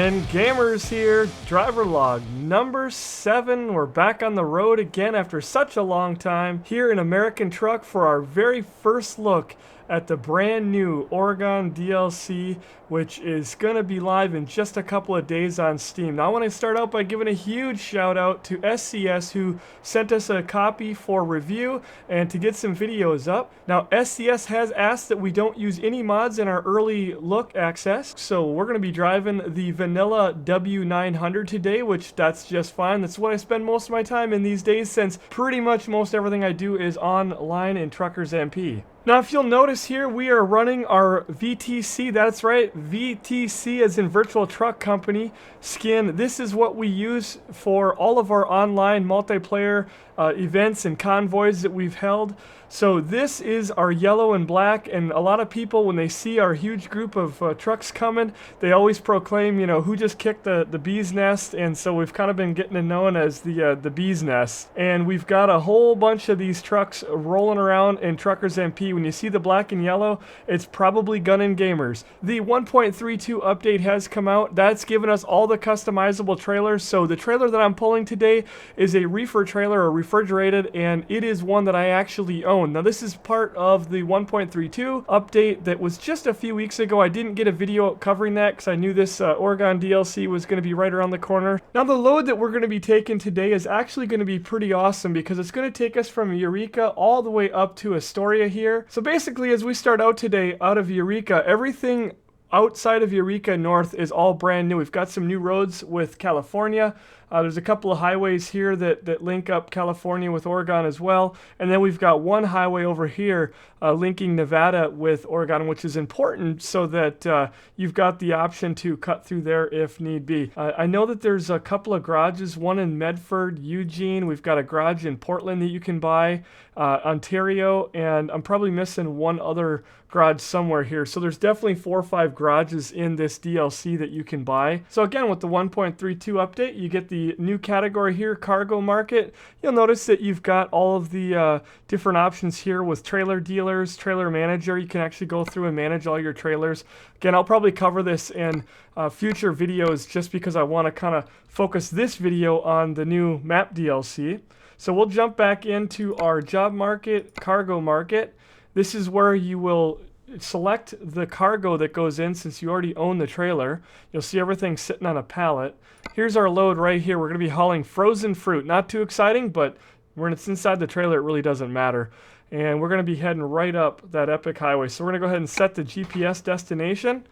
GunninGamerz here, driver log number 7. We're back on the road again after such a long time here in American Truck for our very first look at the brand new Oregon DLC, which is going to be live in just a couple of days on Steam. Now I want to start out by giving a huge shout out to SCS, who sent us a copy for review and to get some videos up. Now SCS has asked that we don't use any mods in our early look access, so we're going to be driving the vanilla W900 today, which that's just fine. That's what I spend most of my time in these days, since pretty much most everything I do is online in Truckers MP. Now, if you'll notice here, we are running our VTC, that's right, VTC as in Virtual Truck Company skin. This is what we use for all of our online multiplayer events and convoys that we've held. So this is our yellow and black, and a lot of people, when they see our huge group of trucks coming, they always proclaim, you know, who just kicked the bee's nest, and so we've kind of been getting it known as the bee's nest. And we've got a whole bunch of these trucks rolling around in Truckers MP. When you see the black and yellow, it's probably GunninGamerz. The 1.32 update has come out. That's given us all the customizable trailers. So the trailer that I'm pulling today is a reefer trailer, or refrigerated, and it is one that I actually own. Now this is part of the 1.32 update that was just a few weeks ago. I didn't get a video covering that because I knew this Oregon DLC was going to be right around the corner. Now the load that we're going to be taking today is actually going to be pretty awesome, because it's going to take us from Eureka all the way up to Astoria here. So basically, as we start out today out of Eureka, everything outside of Eureka North is all brand new. We've got some new roads with California. There's a couple of highways here that link up California with Oregon as well. And then we've got one highway over here linking Nevada with Oregon, which is important so that you've got the option to cut through there if need be. I know that there's a couple of garages, one in Medford, Eugene. We've got a garage in Portland that you can buy, Ontario, and I'm probably missing one other garage somewhere here. So there's definitely 4 or 5 garages in this DLC that you can buy. So again, with the 1.32 update, you get the new category here, cargo market. You'll notice that you've got all of the different options here with trailer dealers, trailer manager. You can actually go through and manage all your trailers. Again, I'll probably cover this in future videos, just because I want to kind of focus this video on the new map DLC. So we'll jump back into our job market, cargo market. This is where you will select the cargo that goes in, since you already own the trailer. You'll see everything sitting on a pallet. Here's our load right here. We're going to be hauling frozen fruit. Not too exciting, but when it's inside the trailer, it really doesn't matter. And we're going to be heading right up that epic highway. So we're going to go ahead and set the GPS destination,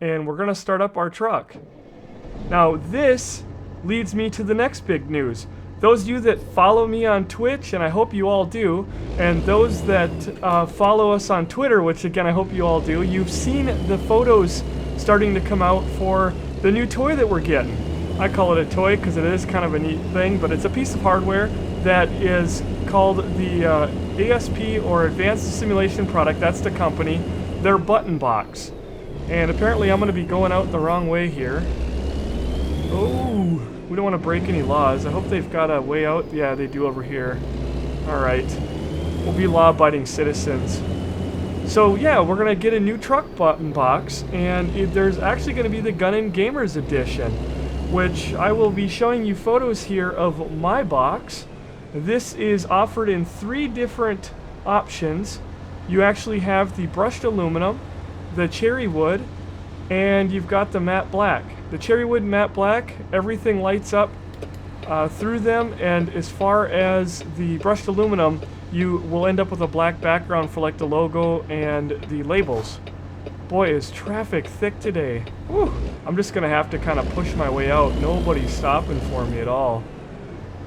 and we're going to start up our truck. Now this leads me to the next big news. Those of you that follow me on Twitch, and I hope you all do, and those that follow us on Twitter, which again I hope you all do, you've seen the photos starting to come out for the new toy that we're getting. I call it a toy because it is kind of a neat thing, but it's a piece of hardware that is called the ASP, or Advanced Simulation Product. That's the company. Their button box. And apparently I'm going to be going out the wrong way here. Oh, we don't want to break any laws. I hope they've got a way out. Yeah, they do over here. Alright. We'll be law-abiding citizens. So yeah, we're going to get a new truck button box, and there's actually going to be the GunninGamerz edition, which I will be showing you photos here of my box. This is offered in 3 different options. You actually have the brushed aluminum, the cherry wood, and you've got the matte black. The cherry wood and matte black, everything lights up through them, and as far as the brushed aluminum, you will end up with a black background for like the logo and the labels. Boy, is traffic thick today. Whew. I'm just gonna have to kind of push my way out. Nobody's stopping for me at all.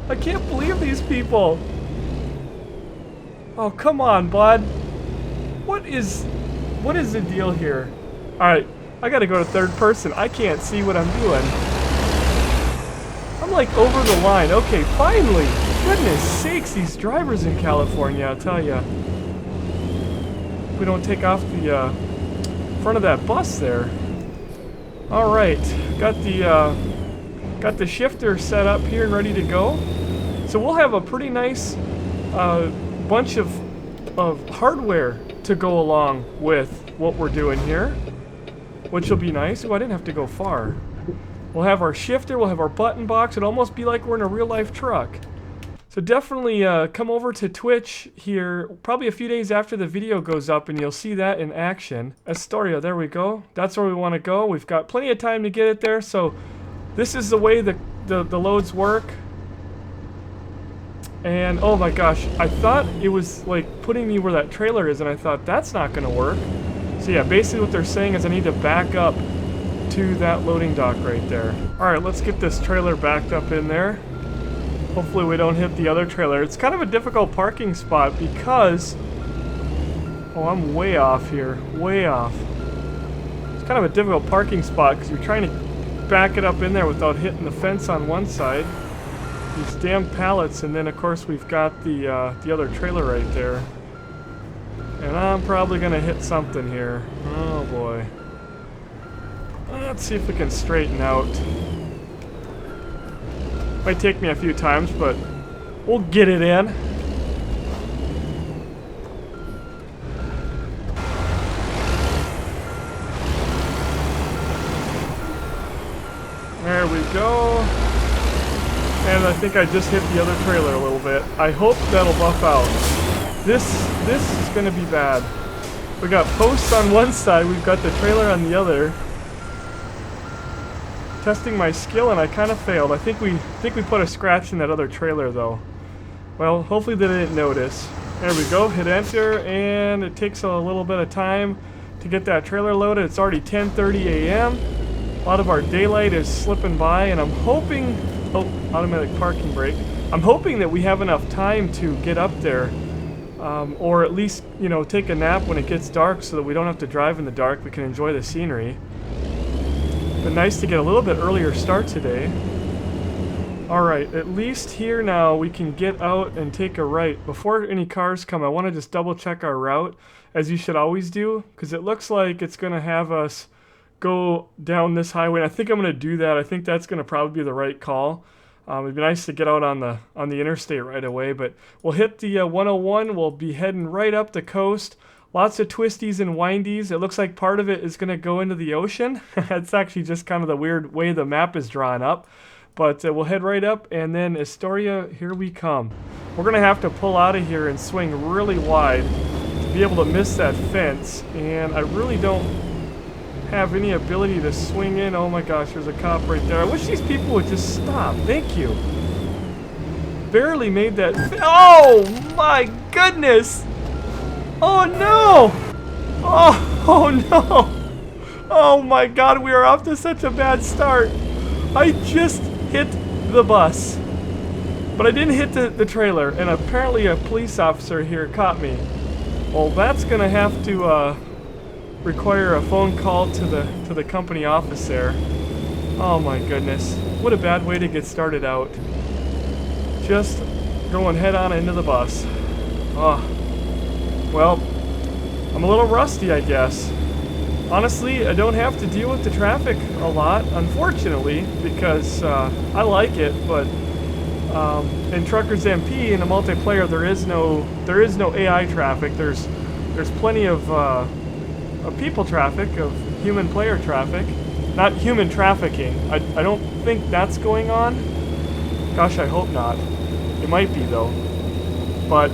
I can't believe these people. Oh, come on, bud. What is the deal here? Alright, I gotta go to third person. I can't see what I'm doing. I'm like over the line. Okay, finally. Goodness sakes, these drivers in California, I'll tell ya. We don't take off the front of that bus there. Alright, got the shifter set up here and ready to go. So we'll have a pretty nice bunch of hardware to go along with what we're doing here, which will be nice. Oh, I didn't have to go far. We'll have our shifter, we'll have our button box. It'll almost be like we're in a real life truck. So definitely come over to Twitch here, probably a few days after the video goes up, and you'll see that in action. Astoria, there we go. That's where we want to go. We've got plenty of time to get it there, so this is the way the loads work. And oh my gosh, I thought it was like putting me where that trailer is, and I thought that's not going to work. So yeah, basically what they're saying is I need to back up to that loading dock right there. Alright, let's get this trailer backed up in there. Hopefully we don't hit the other trailer. It's kind of a difficult parking spot because... Oh, I'm way off here. Way off. It's kind of a difficult parking spot because you're trying to back it up in there without hitting the fence on one side. These damn pallets, and then of course we've got the other trailer right there. And I'm probably going to hit something here. Oh boy. Let's see if we can straighten out. Might take me a few times, but we'll get it in. There we go. And I think I just hit the other trailer a little bit. I hope that'll buff out. This is going to be bad. We got posts on one side, we've got the trailer on the other. Testing my skill, and I kind of failed. I think we put a scratch in that other trailer though. Well, hopefully they didn't notice. There we go, hit enter, and it takes a little bit of time to get that trailer loaded. It's already 10:30 a.m. A lot of our daylight is slipping by, and I'm hoping... Oh, automatic parking brake. I'm hoping that we have enough time to get up there, or at least, you know, take a nap when it gets dark so that we don't have to drive in the dark. We can enjoy the scenery. But nice to get a little bit earlier start today. Alright, at least here now we can get out and take a right. Before any cars come, I want to just double check our route, as you should always do, because it looks like it's going to have us go down this highway. And I think I'm going to do that. I think that's going to probably be the right call. It'd be nice to get out on the interstate right away, but we'll hit the 101. We'll be heading right up the coast. Lots of twisties and windies. It looks like part of it is going to go into the ocean. It's actually just kind of the weird way the map is drawn up. But we'll head right up, and then Astoria, here we come. We're going to have to pull out of here and swing really wide to be able to miss that fence. And I really don't have any ability to swing in. Oh my gosh, there's a cop right there. I wish these people would just stop. Thank you. Barely made that. Oh my goodness! Oh no! Oh no! Oh my god, we are off to such a bad start. I just hit the bus. But I didn't hit the trailer, and apparently a police officer here caught me. Well, that's gonna have to require a phone call to the company office there. Oh my goodness. What a bad way to get started out. Just going head on into the bus. Oh. Well, I'm a little rusty, I guess. Honestly, I don't have to deal with the traffic a lot, unfortunately, because I like it, but in Truckers MP, in a multiplayer, there is no AI traffic. There's plenty of people traffic, of human player traffic. Not human trafficking. I don't think that's going on. Gosh, I hope not. It might be, though. But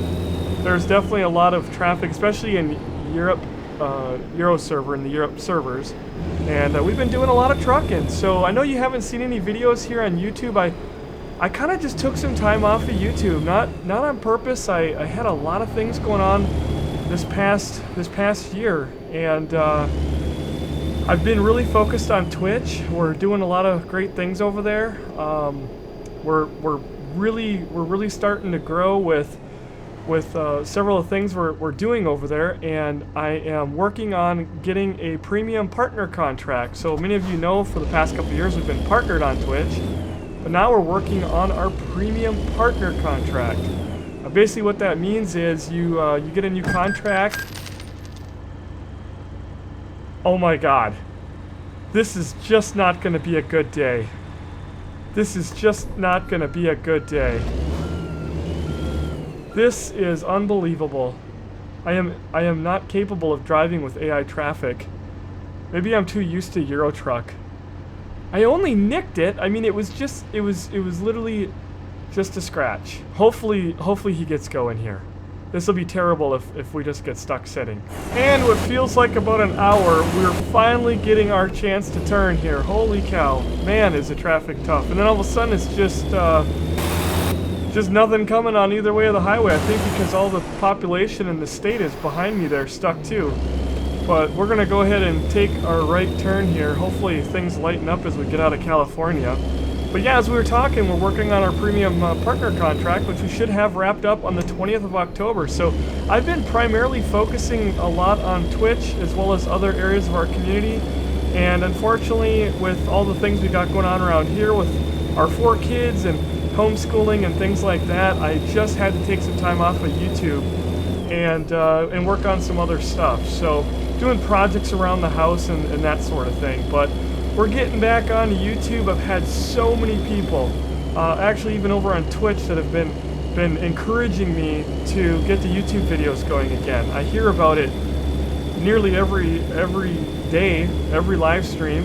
there's definitely a lot of traffic, especially in Europe, Euro server, and the Europe servers. And we've been doing a lot of trucking. So I know you haven't seen any videos here on YouTube. I kind of just took some time off of YouTube, not on purpose. I had a lot of things going on this past year, and I've been really focused on Twitch. We're doing a lot of great things over there. We're really starting to grow with several of the things we're doing over there, and I am working on getting a premium partner contract. So many of you know, for the past couple of years we've been partnered on Twitch, but now we're working on our premium partner contract. Basically what that means is you get a new contract. Oh my god. This is just not going to be a good day. This is just not going to be a good day. This is unbelievable. I am not capable of driving with AI traffic. Maybe I'm too used to Euro Truck. I only nicked it. I mean, it was literally just a scratch. Hopefully he gets going here. This will be terrible if we just get stuck sitting. And what feels like about an hour, we're finally getting our chance to turn here. Holy cow. Man, is the traffic tough. And then all of a sudden it's just nothing coming on either way of the highway. I think because all the population in the state is behind me there, stuck too. But we're gonna go ahead and take our right turn here. Hopefully things lighten up as we get out of California. But yeah, as we were talking, we're working on our premium partner contract, which we should have wrapped up on the 20th of October. So I've been primarily focusing a lot on Twitch as well as other areas of our community. And unfortunately, with all the things we got going on around here with our 4 kids and homeschooling and things like that, I just had to take some time off of YouTube and work on some other stuff. So doing projects around the house and that sort of thing. But we're getting back onto YouTube. I've had so many people, actually even over on Twitch, that have been encouraging me to get the YouTube videos going again. I hear about it nearly every day, every live stream,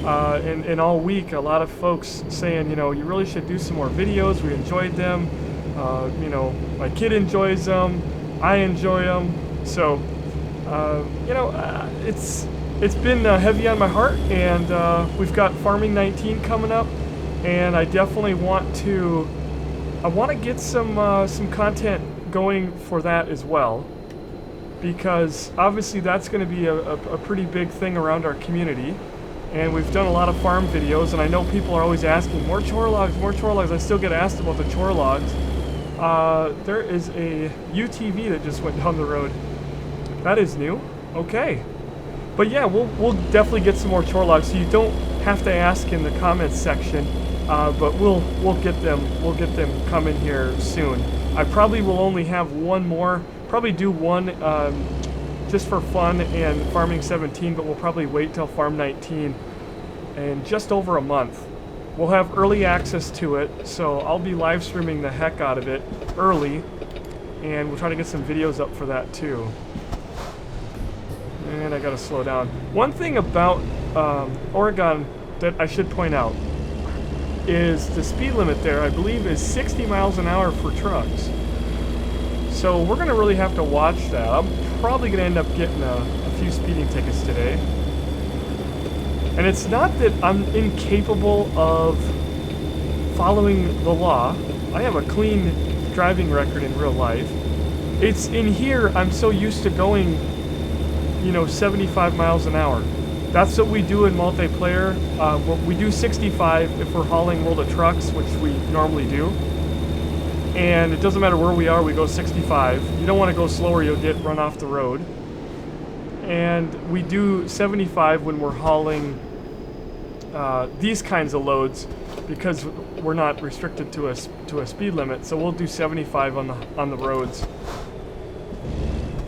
and all week. A lot of folks saying, you know, you really should do some more videos. We enjoyed them. You know, my kid enjoys them. I enjoy them. So, you know, it's been heavy on my heart, and we've got Farming 19 coming up, and I definitely want to get some content going for that as well, because obviously that's going to be a pretty big thing around our community. And we've done a lot of farm videos, and I know people are always asking more chore logs, more chore logs. I still get asked about the chore logs. There is a UTV that just went down the road. That is new. Okay. But yeah, we'll definitely get some more chore logs, so you don't have to ask in the comments section. But we'll get them coming here soon. I probably will only have one more. Probably do one just for fun and Farming 17, but we'll probably wait till Farm 19 in just over a month. We'll have early access to it, so I'll be live streaming the heck out of it early, and we'll try to get some videos up for that too. And I gotta slow down. One thing about Oregon that I should point out is the speed limit there, I believe, is 60 miles an hour for trucks. So we're gonna really have to watch that. I'm probably gonna end up getting a few speeding tickets today. And it's not that I'm incapable of following the law. I have a clean driving record in real life. It's in here, I'm so used to going, you know, 75 miles an hour. That's what we do in multiplayer. We do 65 if we're hauling World of Trucks, which we normally do. And it doesn't matter where we are, we go 65. You don't want to go slower, you'll get run off the road. And we do 75 when we're hauling these kinds of loads, because we're not restricted to a speed limit. So we'll do 75 on the roads,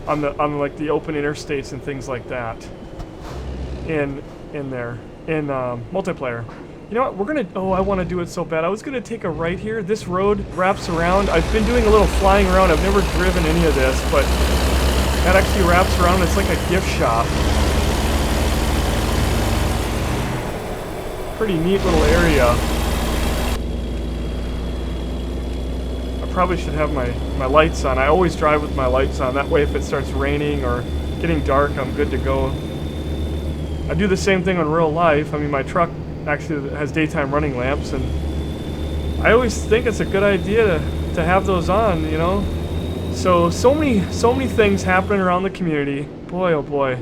on like the open interstates and things like that. In multiplayer. You know what, we're gonna, oh, I want to do it so bad. I was gonna take a right here. This road wraps around. I've been doing a little flying around. I've never driven any of this, but that actually wraps around. It's like a gift shop. Pretty neat little area. I probably should have my lights on. I always drive with my lights on. That way if it starts raining or getting dark, I'm good to go. I do the same thing in real life. I mean, my truck actually has daytime running lamps, and I always think it's a good idea to have those on, you know. So many things happening around the community. Boy, oh boy.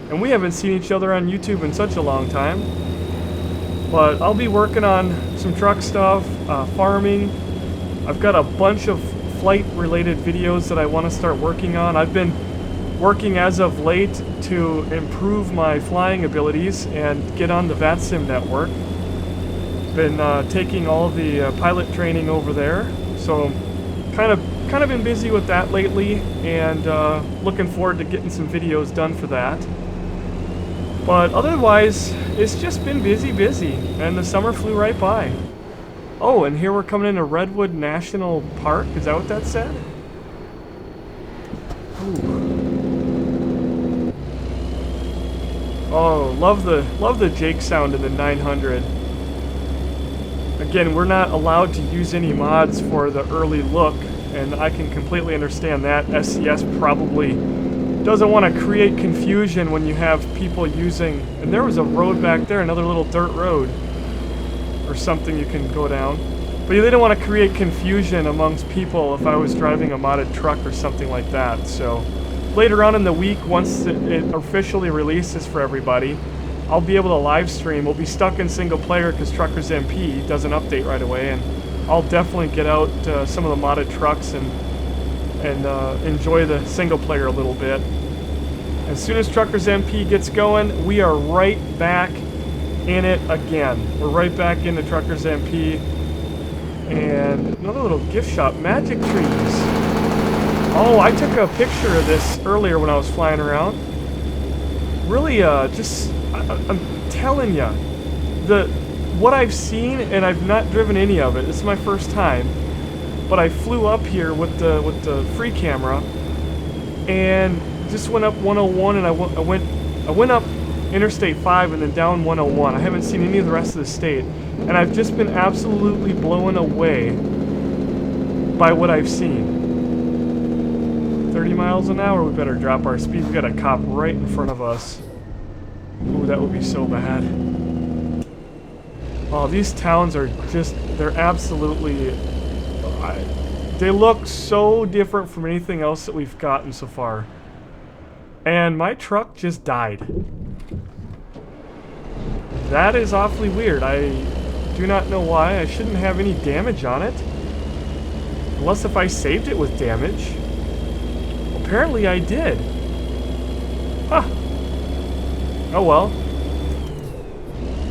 And we haven't seen each other on YouTube in such a long time. But I'll be working on some truck stuff, farming. I've got a bunch of flight-related videos that I want to start working on. I've been working as of late to improve my flying abilities and get on the VATSIM network. Been taking all the pilot training over there, so kind of been busy with that lately, and looking forward to getting some videos done for that. But otherwise, it's just been busy, and the summer flew right by. Oh, and here we're coming into Redwood National Park. Is that what that said? Ooh. Oh, love the Jake sound in the 900. Again, we're not allowed to use any mods for the early look, and I can completely understand that. SCS probably doesn't want to create confusion when you have people using... And there was a road back there, another little dirt road, or something you can go down. But they didn't want to create confusion amongst people if I was driving a modded truck or something like that. So later on in the week, once it officially releases for everybody, I'll be able to live stream. We'll be stuck in single player because Truckers MP doesn't update right away, and I'll definitely get out some of the modded trucks and enjoy the single player a little bit. As soon as Truckers MP gets going, we are right back in it again. We're right back into Truckers MP. And another little gift shop, Magic Trees. Oh, I took a picture of this earlier when I was flying around. Really, I'm telling ya, what I've seen, and I've not driven any of it. This is my first time, but I flew up here with the free camera, and just went up 101, and I went up Interstate 5 and then down 101. I haven't seen any of the rest of the state, and I've just been absolutely blown away by what I've seen. 30 miles an hour, we better drop our speed. We got a cop right in front of us. Ooh, that would be so bad. Oh, these towns are just, they're absolutely, they look so different from anything else that we've gotten so far. And my truck just died. That is awfully weird. I do not know why. I shouldn't have any damage on it. Unless if I saved it with damage. Apparently I did. Huh. Oh well.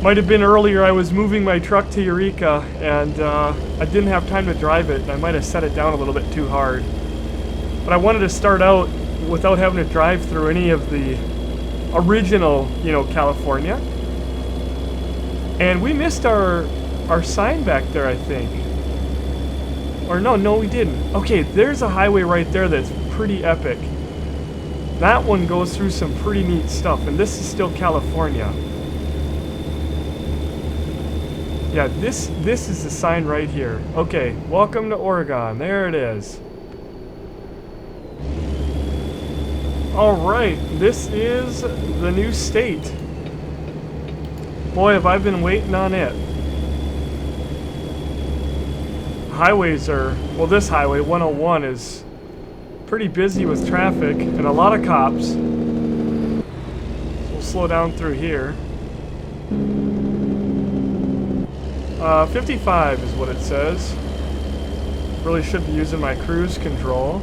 Might have been earlier I was moving my truck to Eureka and I didn't have time to drive it, and I might have set it down a little bit too hard. But I wanted to start out without having to drive through any of the original, California. And we missed our sign back there, I think. Or no, we didn't. Okay, there's a highway right there that's pretty epic. That one goes through some pretty neat stuff, and this is still California. Yeah, this is the sign right here. Okay, welcome to Oregon. There it is. Alright, this is the new state. Boy, have I been waiting on it. Highways are, well, this highway, 101, is pretty busy with traffic and a lot of cops. So we'll slow down through here. 55 is what it says. Really should be using my cruise control.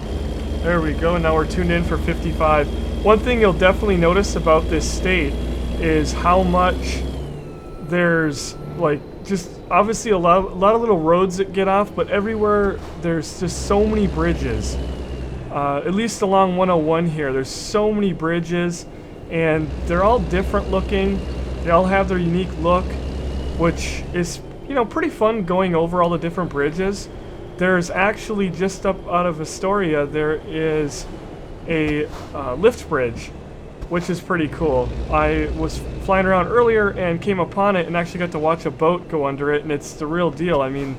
There we go, now we're tuned in for 55. One thing you'll definitely notice about this state is how much there's, like, just obviously a lot of little roads that get off, but everywhere there's just so many bridges. At least along 101 here, there's so many bridges, and they're all different looking. They all have their unique look, which is, pretty fun going over all the different bridges. There's actually, just up out of Astoria, there is a lift bridge, which is pretty cool. I was flying around earlier and came upon it and actually got to watch a boat go under it, and it's the real deal. I mean,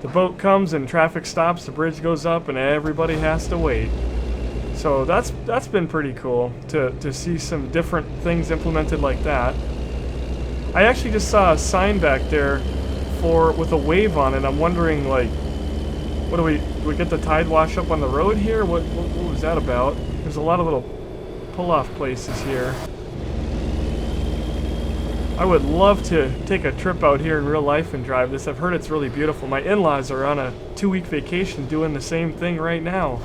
the boat comes and traffic stops, the bridge goes up, and everybody has to wait. So that's been pretty cool to see some different things implemented like that. I actually just saw a sign back there with a wave on it. I'm wondering, like, what do we get the tide wash up on the road here? What was that about? There's a lot of little pull-off places here. I would love to take a trip out here in real life and drive this. I've heard it's really beautiful. My in-laws are on a 2-week vacation doing the same thing right now.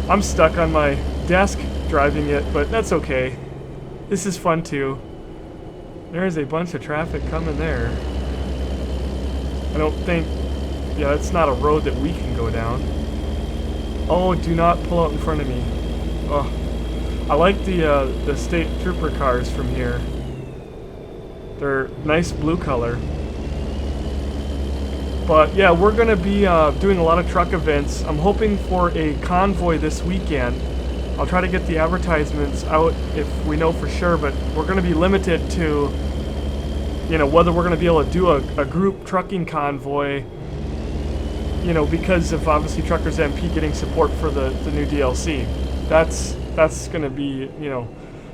I'm stuck on my desk driving it, but that's okay. This is fun too. There's a bunch of traffic coming there. I don't think... Yeah, it's not a road that we can go down. Oh, do not pull out in front of me. Oh, I like the state trooper cars from here. They're nice blue color. But yeah, we're going to be doing a lot of truck events. I'm hoping for a convoy this weekend. I'll try to get the advertisements out if we know for sure, but we're going to be limited to you know, whether we're going to be able to do a group trucking convoy, you know, because of obviously Truckers MP getting support for the new DLC. That's going to be, you know,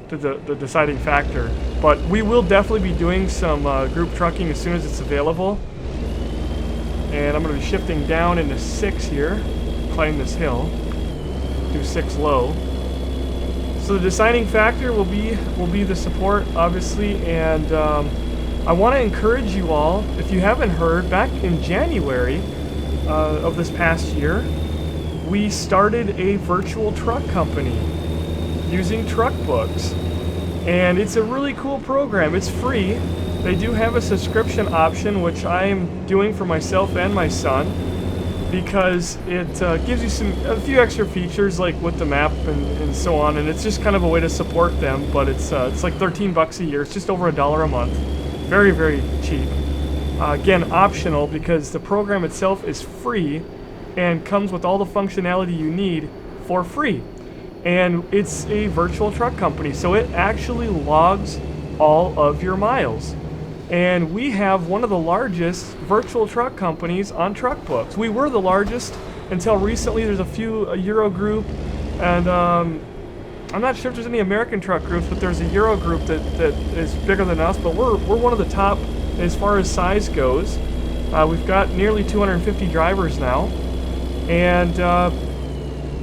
the deciding factor. But we will definitely be doing some group trucking as soon as it's available. And I'm going to be shifting down into 6 here, climb this hill, do 6 low. So the deciding factor will be the support, obviously, and I want to encourage you all, if you haven't heard, back in January of this past year, we started a virtual truck company using truck books. And it's a really cool program. It's free. They do have a subscription option, which I am doing for myself and my son, because it gives you a few extra features, like with the map and so on, and it's just kind of a way to support them. But it's like $13 a year. It's just over $1 a month. Very, very cheap. Again, optional, because the program itself is free and comes with all the functionality you need for free. And it's a virtual truck company, so it actually logs all of your miles. And we have one of the largest virtual truck companies on truck books. We were the largest until recently. There's a Euro group, and I'm not sure if there's any American truck groups, but there's a Euro group that is bigger than us. But we're one of the top as far as size goes. We've got nearly 250 drivers now, and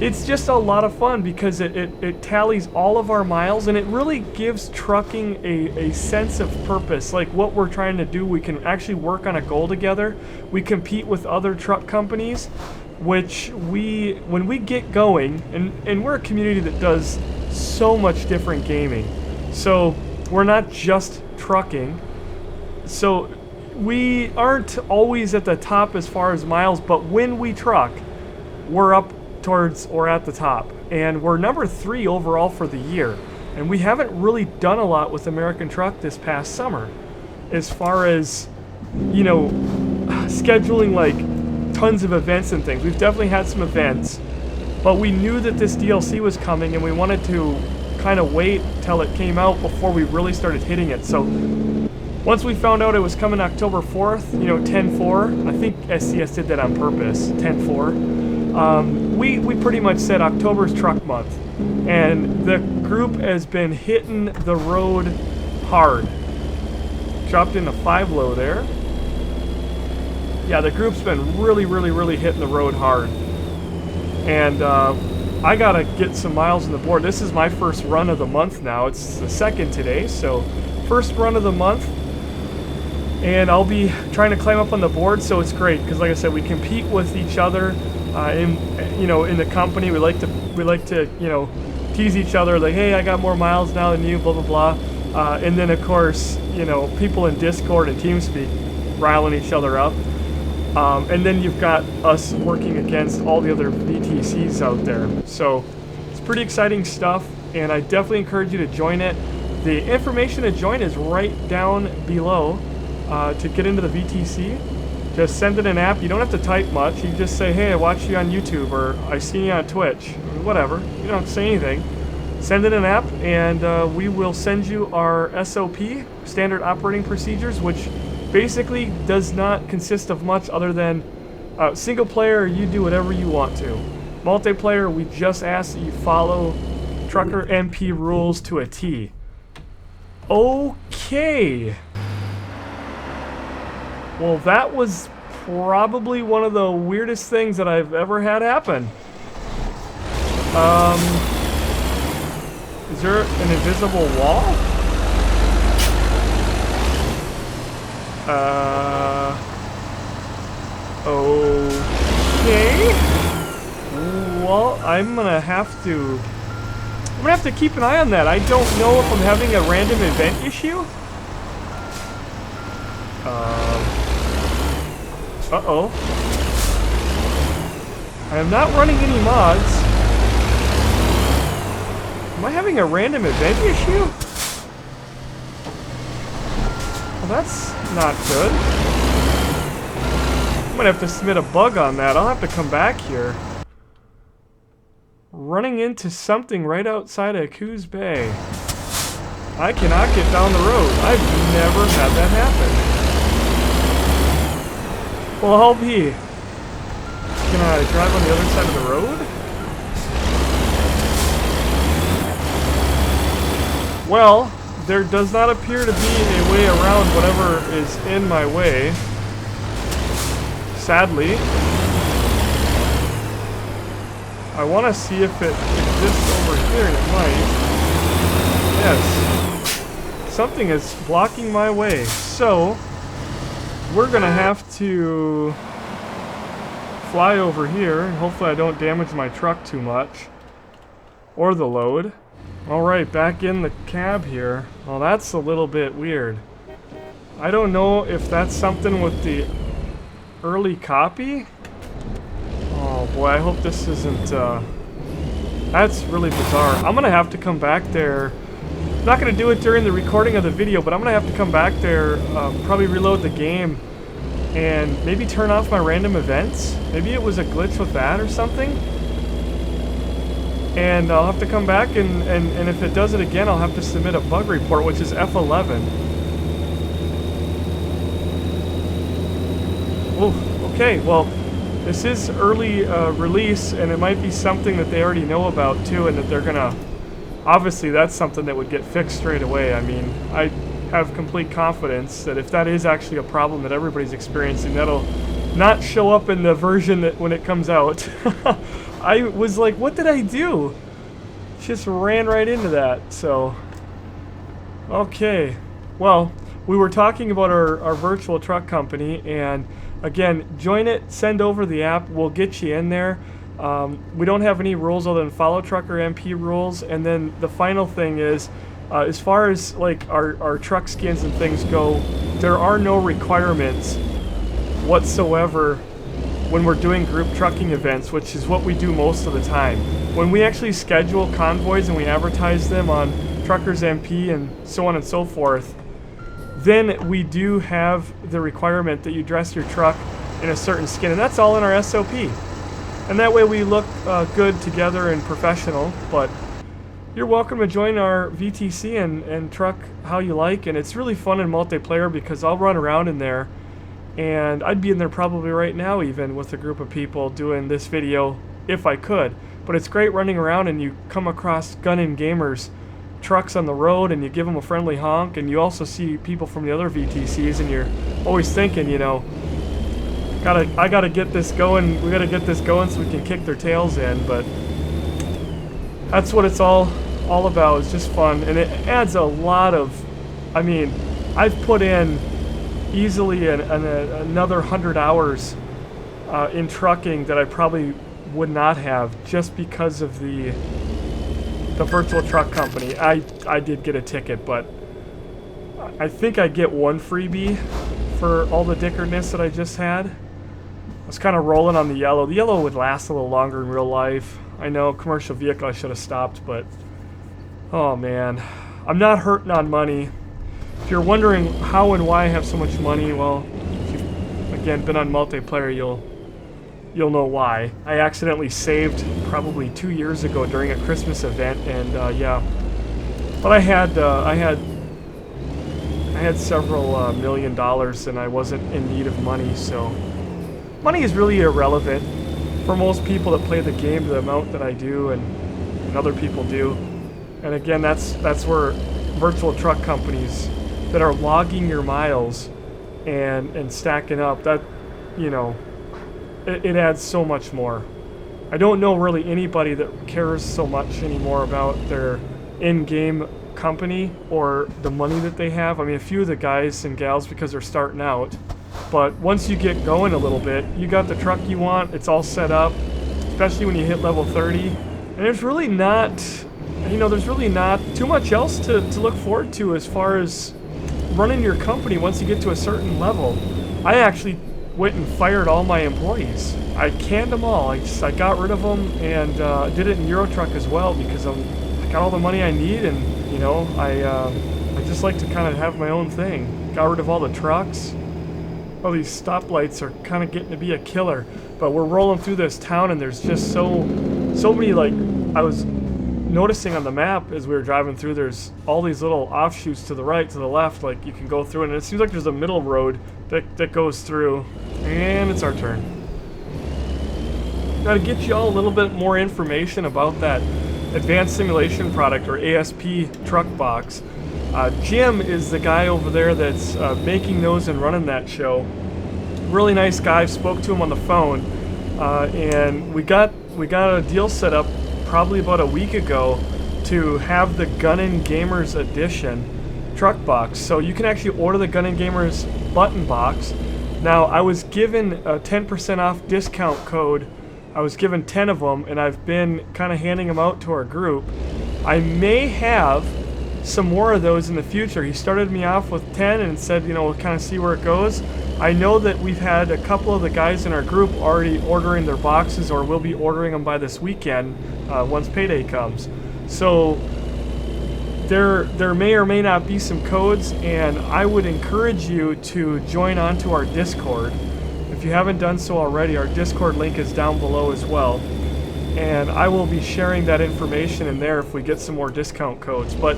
it's just a lot of fun because it tallies all of our miles, and it really gives trucking a sense of purpose. Like what we're trying to do, we can actually work on a goal together. We compete with other truck companies, which when we get going, and we're a community that does so much different gaming. So we're not just trucking. So we aren't always at the top as far as miles, but when we truck, we're up towards or at the top, and we're number 3 overall for the year. And we haven't really done a lot with American Truck this past summer as far as, you know, scheduling like tons of events and things. We've definitely had some events, but we knew that this DLC was coming and we wanted to kind of wait till it came out before we really started hitting it. So once we found out it was coming October 4th, you know, 10-4, I think SCS did that on purpose, 10-4. We pretty much said October's truck month, and the group has been hitting the road hard. Dropped into 5 low there. Yeah, the group's been really hitting the road hard. And I gotta get some miles on the board. This is my first run of the month now. It's the 2nd today, so first run of the month. And I'll be trying to climb up on the board, so it's great because, like I said, we compete with each other. In the company, we like to you know, tease each other like, hey, I got more miles now than you, blah blah blah. And then of course, you know, people in Discord and TeamSpeak riling each other up. And then you've got us working against all the other VTCs out there. So it's pretty exciting stuff, and I definitely encourage you to join it. The information to join is right down below. To get into the VTC, just send in an app. You don't have to type much. You just say, hey, I watched you on YouTube, or I seen you on Twitch, or whatever. You don't have to say anything. Send in an app, and we will send you our SOP, Standard Operating Procedures, which basically does not consist of much other than single player, you do whatever you want to. Multiplayer, we just ask that you follow Trucker MP rules to a T. Okay. Well, that was probably one of the weirdest things that I've ever had happen. Is there an invisible wall? Okay. Well, I'm gonna have to keep an eye on that. I don't know if I'm having a random event issue. Uh-oh. I am not running any mods. Am I having a random event issue? Well, that's not good. I'm gonna have to submit a bug on that. I'll have to come back here. Running into something right outside of Coos Bay. I cannot get down the road. I've never had that happen. Well, I'll be. Can I drive on the other side of the road? Well, there does not appear to be a way around whatever is in my way. Sadly. I want to see if it exists over here, and it might. Yes. Something is blocking my way. So, we're going to have to fly over here, and hopefully I don't damage my truck too much. Or the load. Alright, back in the cab here. Well, that's a little bit weird. I don't know if that's something with the early copy. Oh boy, I hope this isn't, that's really bizarre. I'm gonna have to come back there. I'm not gonna do it during the recording of the video, but I'm gonna have to come back there, probably reload the game, and maybe turn off my random events. Maybe it was a glitch with that or something. And I'll have to come back, and if it does it again, I'll have to submit a bug report, which is F11. Oh, okay, well, this is early release, and it might be something that they already know about too, and that they're gonna... Obviously, that's something that would get fixed straight away. I mean, I have complete confidence that if that is actually a problem that everybody's experiencing, that'll not show up in the version that when it comes out. I was like, what did I do? Just ran right into that, so... Okay. Well, we were talking about our virtual truck company, and again, join it, send over the app, we'll get you in there. We don't have any rules other than follow trucker MP rules, and then the final thing is, as far as like our truck skins and things go, there are no requirements whatsoever when we're doing group trucking events, which is what we do most of the time. When we actually schedule convoys and we advertise them on Truckers MP and so on and so forth, then we do have the requirement that you dress your truck in a certain skin, and that's all in our SOP. And that way we look good together and professional. But you're welcome to join our VTC and truck how you like, and it's really fun in multiplayer because I'll run around in there, and I'd be in there probably right now even with a group of people doing this video if I could. But it's great running around and you come across GunninGamerz trucks on the road and you give them a friendly honk, and you also see people from the other VTCs, and you're always thinking, you know, I gotta get this going, we gotta get this going so we can kick their tails in. But that's what it's all about. It's just fun, and it adds a lot of, I mean, I've put in easily another 100 hours in trucking that I probably would not have just because of the virtual truck company. I did get a ticket, but I think I get one freebie for all the dickerness that I just had. I was kind of rolling on the yellow. The yellow would last a little longer in real life. I know, commercial vehicle, I should have stopped, but oh man, I'm not hurting on money. If you're wondering how and why I have so much money, well, if you've again been on multiplayer, you'll know why. I accidentally saved probably 2 years ago during a Christmas event, and yeah. But I had several $1 million, and I wasn't in need of money, so money is really irrelevant for most people that play the game to the amount that I do, and other people do. And again, that's where virtual truck companies that are logging your miles and stacking up, that, you know, it adds so much more. I don't know really anybody that cares so much anymore about their in-game company or the money that they have. I mean, a few of the guys and gals because they're starting out, but once you get going a little bit, you got the truck you want, it's all set up, especially when you hit level 30, and there's really not, you know, there's really not too much else to look forward to as far as running your company once you get to a certain level. I actually went and fired all my employees. I canned them all. I got rid of them, and did it in Eurotruck as well because I got all the money I need, and you know, I just like to kind of have my own thing. Got rid of all the trucks. All these stoplights are kind of getting to be a killer, but we're rolling through this town, and there's just so many, like, I was noticing on the map as we were driving through, there's all these little offshoots to the right, to the left, like you can go through, and it seems like there's a middle road that goes through. And it's our turn. Now to get you all a little bit more information about that Advanced Simulation product, or ASP truck box. Jim is the guy over there that's making those and running that show. Really nice guy. Spoke to him on the phone, and we got a deal set up probably about a week ago to have the GunninGamerz edition truck box. So you can actually order the GunninGamerz button box. Now I was given a 10% off discount code. I was given 10 of them, and I've been kind of handing them out to our group. I may have some more of those in the future. He started me off with 10 and said, you know, we'll kind of see where it goes. I know that we've had a couple of the guys in our group already ordering their boxes, or will be ordering them by this weekend once payday comes. So there may or may not be some codes, and I would encourage you to join onto our Discord. If you haven't done so already, our Discord link is down below as well, and I will be sharing that information in there if we get some more discount codes. But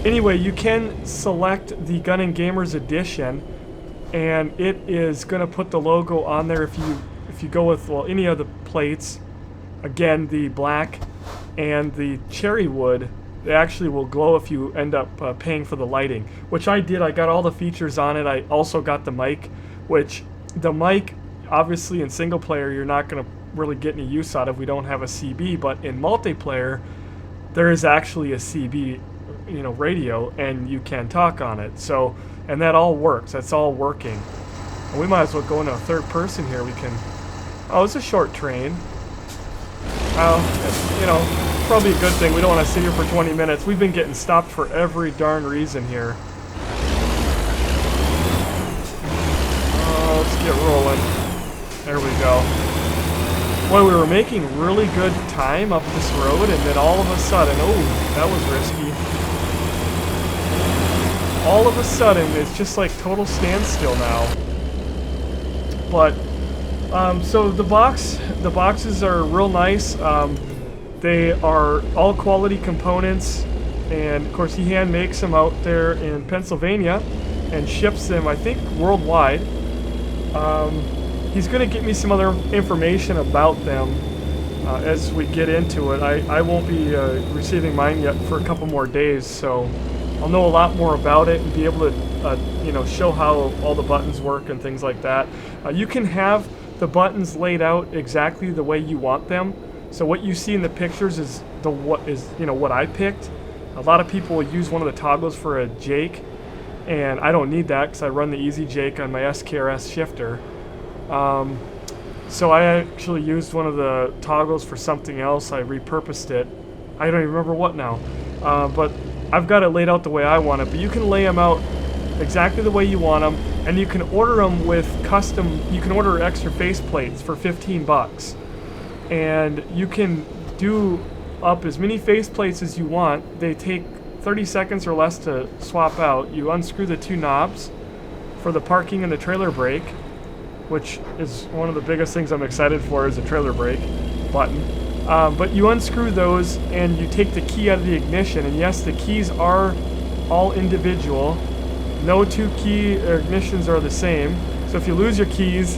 anyway, you can select the GunninGamerz edition, and it is going to put the logo on there if you go with, well, any of the plates. Again, the black and the cherry wood, they actually will glow if you end up paying for the lighting, which I did. I got all the features on it. I also got the mic, which the mic, obviously in single player, you're not going to really get any use out of. We don't have a CB, but in multiplayer, there is actually a CB, you know, radio, and you can talk on it. So, and that all works. That's all working. And we might as well go into a third person here. We can. Oh, it's a short train. You know, probably a good thing. We don't want to sit here for 20 minutes. We've been getting stopped for every darn reason here. Let's get rolling. There we go. Boy, we were making really good time up this road, and then all of a sudden, oh, that was risky. All of a sudden, it's just like total standstill now. But, so the boxes are real nice. They are all quality components, and of course he hand makes them out there in Pennsylvania and ships them, I think, worldwide. He's going to get me some other information about them as we get into it. I won't be receiving mine yet for a couple more days, so I'll know a lot more about it and be able to you know, show how all the buttons work and things like that. You can have the buttons laid out exactly the way you want them. So what you see in the pictures is what I picked. A lot of people will use one of the toggles for a Jake, and I don't need that because I run the Easy Jake on my SKRS shifter. So I actually used one of the toggles for something else. I repurposed it. I don't even remember what now. But I've got it laid out the way I want it. But you can lay them out exactly the way you want them, and you can order them with custom. You can order extra faceplates for 15 bucks, and you can do up as many faceplates as you want. They take 30 seconds or less to swap out. You unscrew the two knobs for the parking and the trailer brake, which is one of the biggest things I'm excited for, is the trailer brake button. But you unscrew those and you take the key out of the ignition, and yes, the keys are all individual. No two key ignitions are the same. So if you lose your keys,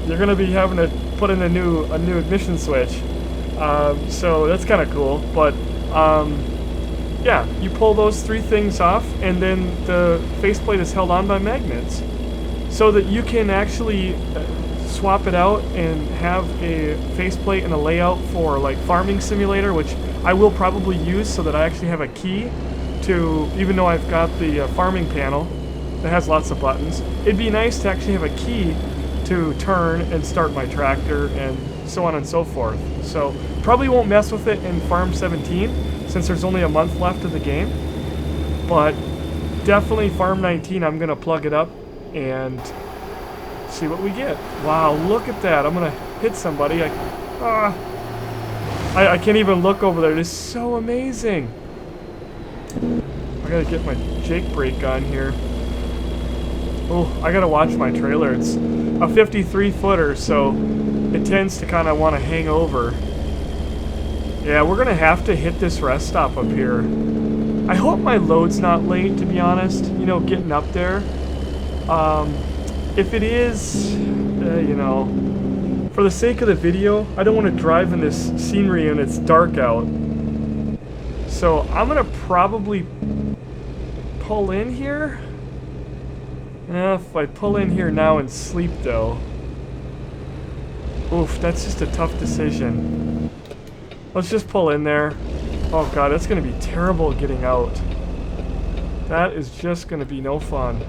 you're going to be having to put in a new ignition switch. So that's kind of cool. But yeah, you pull those three things off, and then the faceplate is held on by magnets, so that you can actually swap it out and have a faceplate and a layout for like Farming Simulator, which I will probably use, so that I actually have a key to, even though I've got the farming panel that has lots of buttons, it'd be nice to actually have a key to turn and start my tractor and so on and so forth. So probably won't mess with it in Farm 17 since there's only a month left of the game, but definitely Farm 19 I'm gonna plug it up and see what we get. Wow, look at that. I'm gonna hit somebody. I can't even look over there. It is so amazing. I gotta get my Jake brake on here. Oh, I gotta watch my trailer. It's a 53 footer, so it tends to kind of want to hang over. Yeah, we're gonna have to hit this rest stop up here. I hope my load's not late, to be honest, you know, getting up there. If it is, you know, for the sake of the video, I don't want to drive in this scenery and it's dark out. So I'm gonna probably pull in here. If I pull in here now and sleep though. Oof, that's just a tough decision. Let's just pull in there. Oh god, that's gonna be terrible getting out. That is just gonna be no fun.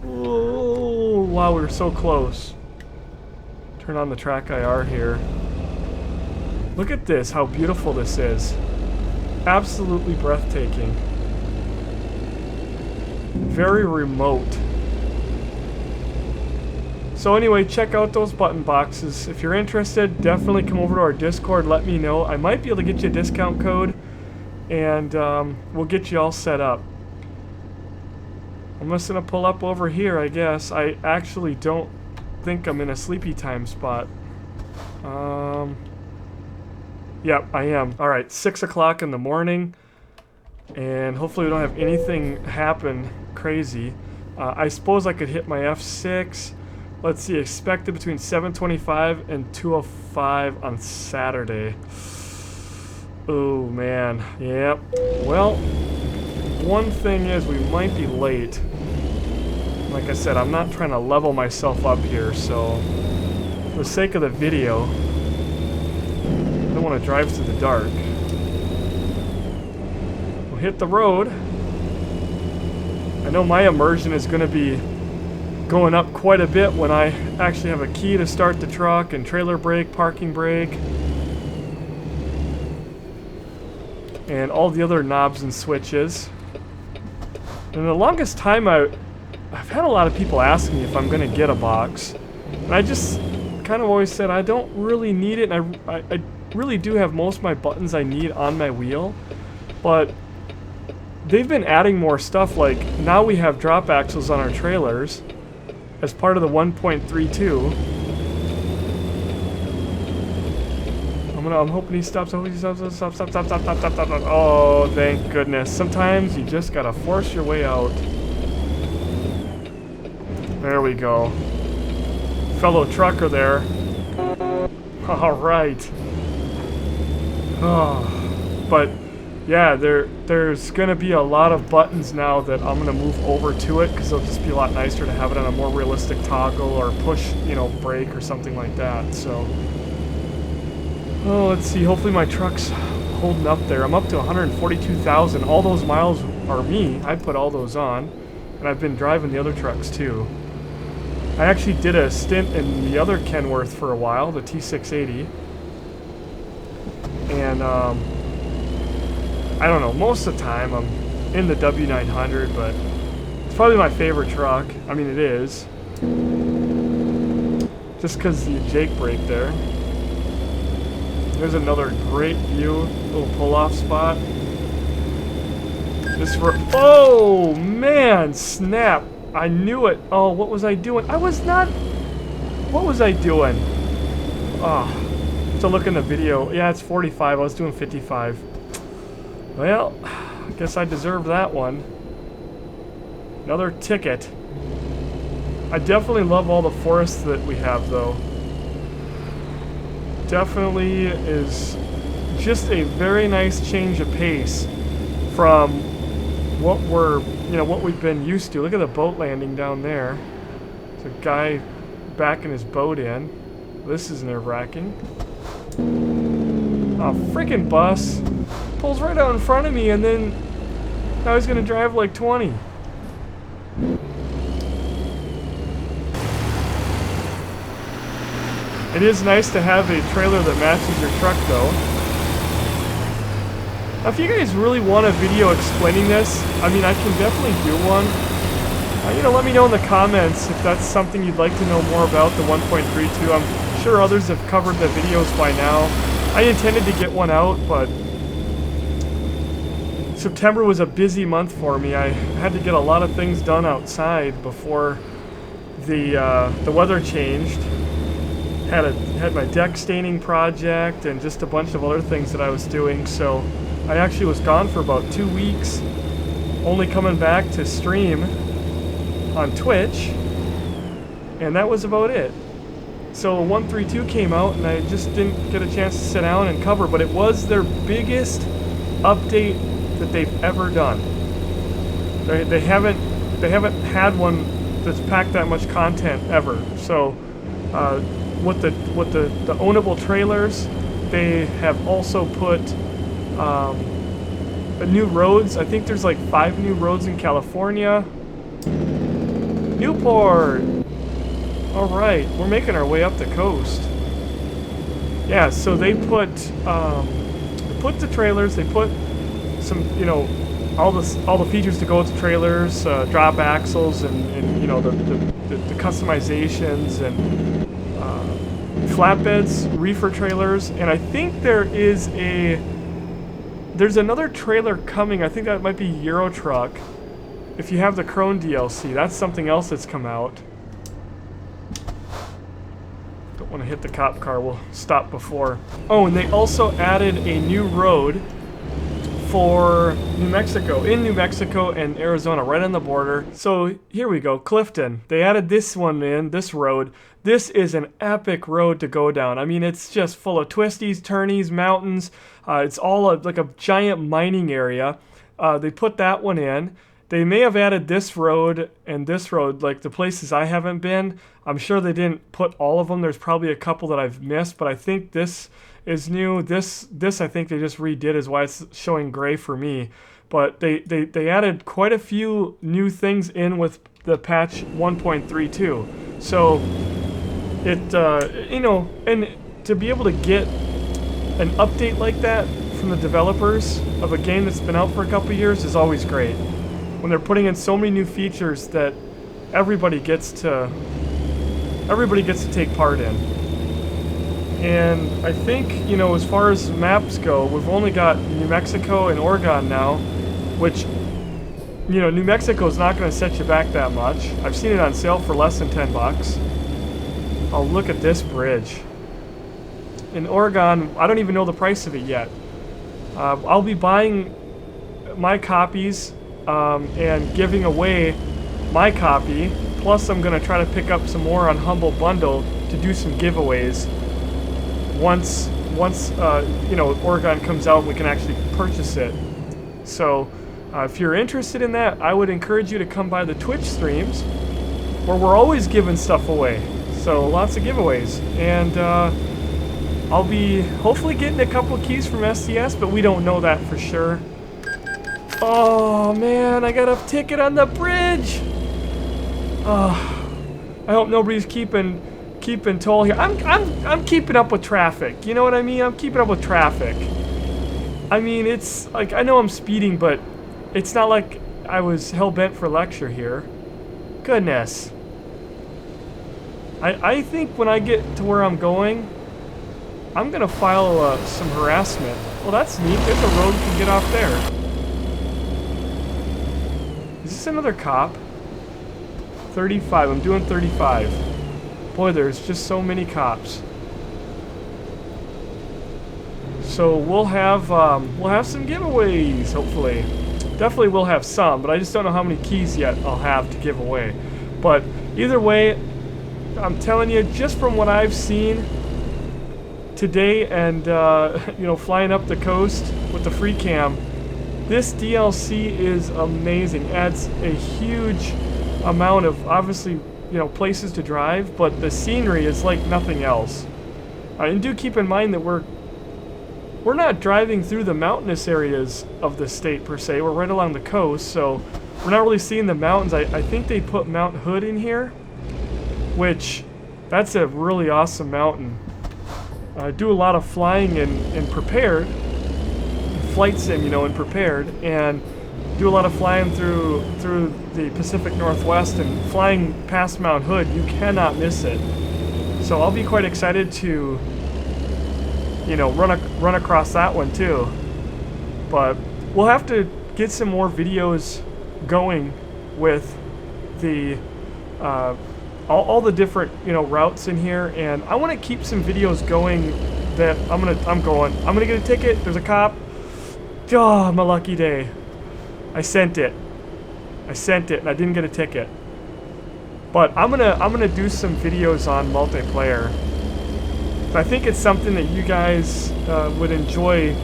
Oh, wow, we were so close. Turn on the track IR here. Look at this, how beautiful this is. Absolutely breathtaking. Very remote. So anyway, check out those button boxes. If you're interested, definitely come over to our Discord, let me know. I might be able to get you a discount code, and we'll get you all set up. I'm just gonna pull up over here, I guess. I actually don't think I'm in a sleepy time spot. Yep, I am. Alright, 6 o'clock in the morning, and hopefully we don't have anything happen crazy. I suppose I could hit my F6. Let's see, expected between 7:25 and 2:05 on Saturday. Oh man, yep. Well, one thing is we might be late. Like I said, I'm not trying to level myself up here, so for the sake of the video, I don't want to drive through the dark. We'll hit the road. I know my immersion is going to be going up quite a bit when I actually have a key to start the truck and trailer brake, parking brake, and all the other knobs and switches. And the longest time I've had a lot of people ask me if I'm going to get a box, and I just kind of always said I don't really need it, and I really do have most of my buttons I need on my wheel, but they've been adding more stuff. Like now we have drop axles on our trailers as part of the 1.32. I'm hoping he stops. Stop. Oh, thank goodness. Sometimes you just gotta force your way out. There we go. Fellow trucker there. Alright. Oh, but yeah, there's gonna be a lot of buttons now that I'm gonna move over to it because it'll just be a lot nicer to have it on a more realistic toggle or push, you know, brake or something like that. So, oh, let's see. Hopefully my truck's holding up there. I'm up to 142,000. All those miles are me. I put all those on, and I've been driving the other trucks too. I actually did a stint in the other Kenworth for a while, the T680, and I don't know, most of the time I'm in the W900, but it's probably my favorite truck. I mean, it is. Just because the Jake brake there. There's another great view, little pull-off spot. Oh, man, snap. I knew it. Oh, what was I doing? I was not... What was I doing? Oh, to look in the video. Yeah, it's 45. I was doing 55. Well, I guess I deserve that one. Another ticket. I definitely love all the forests that we have, though. Definitely is just a very nice change of pace from what what we've been used to. Look at the boat landing down there. There's a guy backing his boat in. This is nerve-wracking. A freaking bus pulls right out in front of me, and then now he's gonna drive like 20. It is nice to have a trailer that matches your truck, though. Now, if you guys really want a video explaining this, I mean, I can definitely do one. Let me know in the comments if that's something you'd like to know more about, the 1.32. I'm sure others have covered the videos by now. I intended to get one out, but September was a busy month for me. I had to get a lot of things done outside before the weather changed. Had had my deck staining project and just a bunch of other things that I was doing. So I actually was gone for about 2 weeks, only coming back to stream on Twitch, and that was about it. So 132 came out, and I just didn't get a chance to sit down and cover, but it was their biggest update that they've ever done. They haven't had one that's packed that much content ever. So with the ownable trailers, they have also put new roads. I think there's like 5 new roads in California. Newport. All right, we're making our way up the coast. Yeah, so they put the trailers. They put some, you know, all the features to go with the trailers, drop axles, and you know the customizations and flatbeds, reefer trailers, and I think there's another trailer coming. I think that might be Euro Truck. If you have the Crone DLC, that's something else that's come out. Don't want to hit the cop car. We'll stop before. Oh, and they also added a new road for New Mexico, in New Mexico and Arizona, right on the border. So here we go, Clifton. They added this one in, this road. This is an epic road to go down. I mean, it's just full of twisties, turnies, mountains. It's all like a giant mining area. They put that one in. They may have added this road and this road, like the places I haven't been. I'm sure they didn't put all of them. There's probably a couple that I've missed, but I think this is new. This I think they just redid, is why it's showing gray for me. But they added quite a few new things in with the patch 1.32. So it you know, and to be able to get an update like that from the developers of a game that's been out for a couple of years is always great. When they're putting in so many new features that everybody gets to take part in. And I think, you know, as far as maps go, we've only got New Mexico and Oregon now, which, you know, New Mexico is not going to set you back that much. I've seen it on sale for less than $10. Oh, look at this bridge. In Oregon, I don't even know the price of it yet. I'll be buying my copies and giving away my copy. Plus, I'm going to try to pick up some more on Humble Bundle to do some giveaways. Once you know, Oregon comes out and we can actually purchase it. So if you're interested in that, I would encourage you to come by the Twitch streams where we're always giving stuff away. So lots of giveaways. And I'll be hopefully getting a couple keys from SDS, but we don't know that for sure. Oh man, I got a ticket on the bridge. I hope nobody's keeping toll here. I'm keeping up with traffic. You know what I mean? I'm keeping up with traffic. I mean, it's like, I know I'm speeding, but it's not like I was hell-bent for lecture here. Goodness. I think when I get to where I'm going, I'm gonna file some harassment. Well, that's neat. There's a road you can get off there. Is this another cop? 35. I'm doing 35. Boy, there's just so many cops. So we'll have some giveaways, hopefully. Definitely we'll have some, but I just don't know how many keys yet I'll have to give away. But either way, I'm telling you, just from what I've seen today and you know, flying up the coast with the free cam, this DLC is amazing. Adds a huge amount of, obviously, you know, places to drive, but the scenery is like nothing else. And do keep in mind that we're not driving through the mountainous areas of the state per se. We're right along the coast, so we're not really seeing the mountains. I think they put Mount Hood in here, which that's a really awesome mountain. I do a lot of flying in Prepared, flight sim, you know, in Prepared, and do a lot of flying through the Pacific Northwest, and flying past Mount Hood, you cannot miss it. So I'll be quite excited to, you know, run across that one too. But we'll have to get some more videos going with the all the different, you know, routes in here, and I want to keep some videos going that I'm gonna get a ticket. There's a cop. Oh, my lucky day. I sent it and I didn't get a ticket. But I'm gonna do some videos on multiplayer. I think it's something that you guys would enjoy.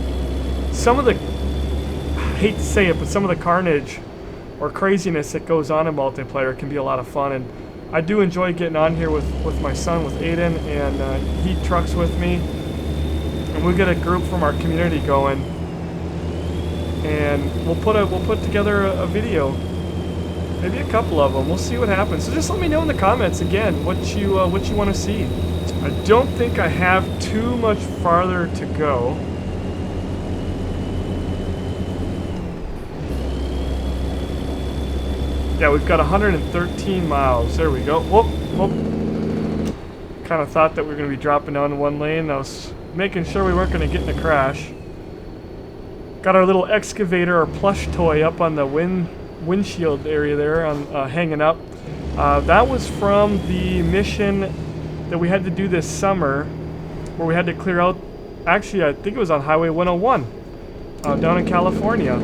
Some of the, I hate to say it, but some of the carnage or craziness that goes on in multiplayer can be a lot of fun, and I do enjoy getting on here with my son, with Aiden, and he trucks with me, and we'll get a group from our community going, and we'll put together a video, maybe a couple of them. We'll see what happens. So just let me know in the comments again what you want to see. I don't think I have too much farther to go. Yeah, we've got 113 miles. There we go. Whoop, whoop. Kind of thought that we were going to be dropping down one lane. I was making sure we weren't going to get in a crash. Got our little excavator, our plush toy, up on the windshield area there, on hanging up. That was from the mission that we had to do this summer, where we had to clear out, actually I think it was on Highway 101 down in California,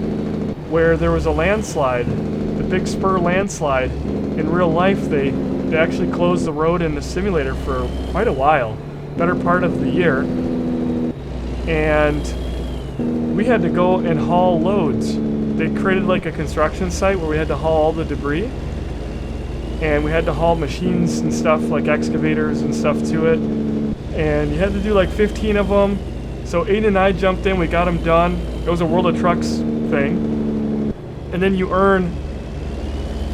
where there was a landslide, the Big Spur landslide. In real life they actually closed the road in the simulator for quite a while, better part of the year, and we had to go and haul loads. They created like a construction site where we had to haul all the debris, and we had to haul machines and stuff like excavators and stuff to it, and you had to do like 15 of them. So Aiden and I jumped in, we got them done. It was a World of Trucks thing, and then you earn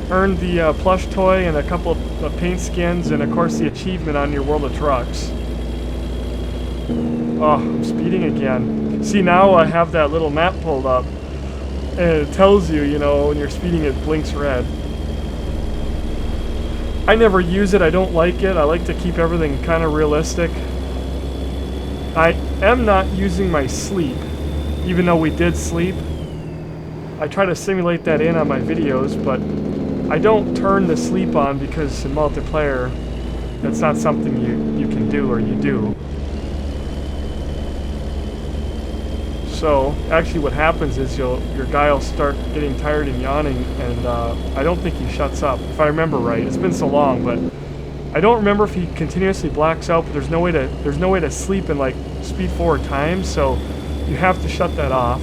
the plush toy and a couple of paint skins, and of course the achievement on your World of Trucks. Oh, I'm speeding again. See, now I have that little map pulled up, and it tells you, you know, when you're speeding it blinks red. I never use it, I don't like it. I like to keep everything kind of realistic. I am not using my sleep, even though we did sleep. I try to simulate that in on my videos, but I don't turn the sleep on because in multiplayer, that's not something you can do, or you do. So actually what happens is your guy will start getting tired and yawning, and I don't think he shuts up, if I remember right. It's been so long, but I don't remember if he continuously blacks out, but there's no way to sleep in like speed forward time, so you have to shut that off.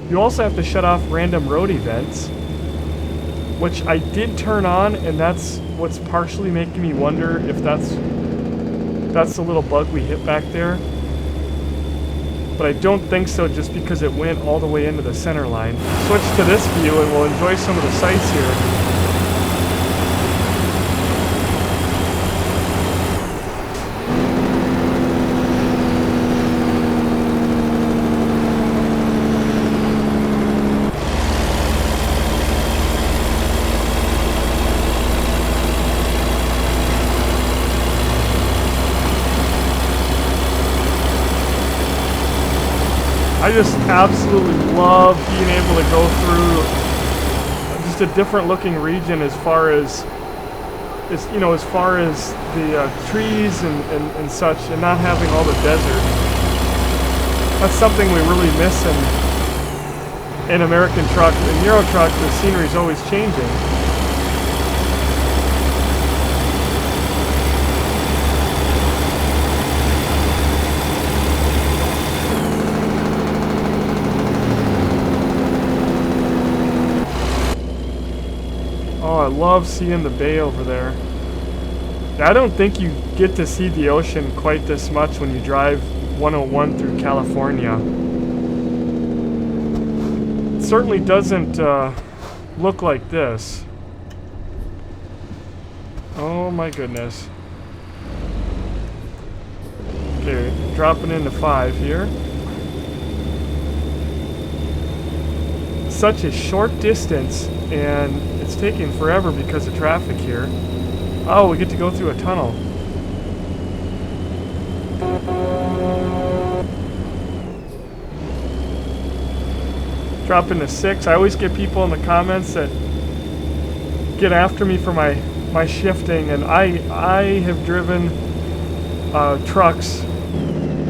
You also have to shut off random road events, which I did turn on, and that's what's partially making me wonder if that's the little bug we hit back there. But I don't think so, just because it went all the way into the center line. Switch to this view and we'll enjoy some of the sights here. I just absolutely love being able to go through just a different looking region as far as the trees and such, and not having all the desert. That's something we really miss in American truck. In Euro truck, the scenery is always changing. Oh, I love seeing the bay over there. I don't think you get to see the ocean quite this much when you drive 101 through California. It certainly doesn't look like this. Oh my goodness. Okay, dropping into 5 here. Such a short distance, and it's taking forever because of traffic here. Oh, we get to go through a tunnel. Drop into 6. I always get people in the comments that get after me for my my shifting, and I have driven trucks,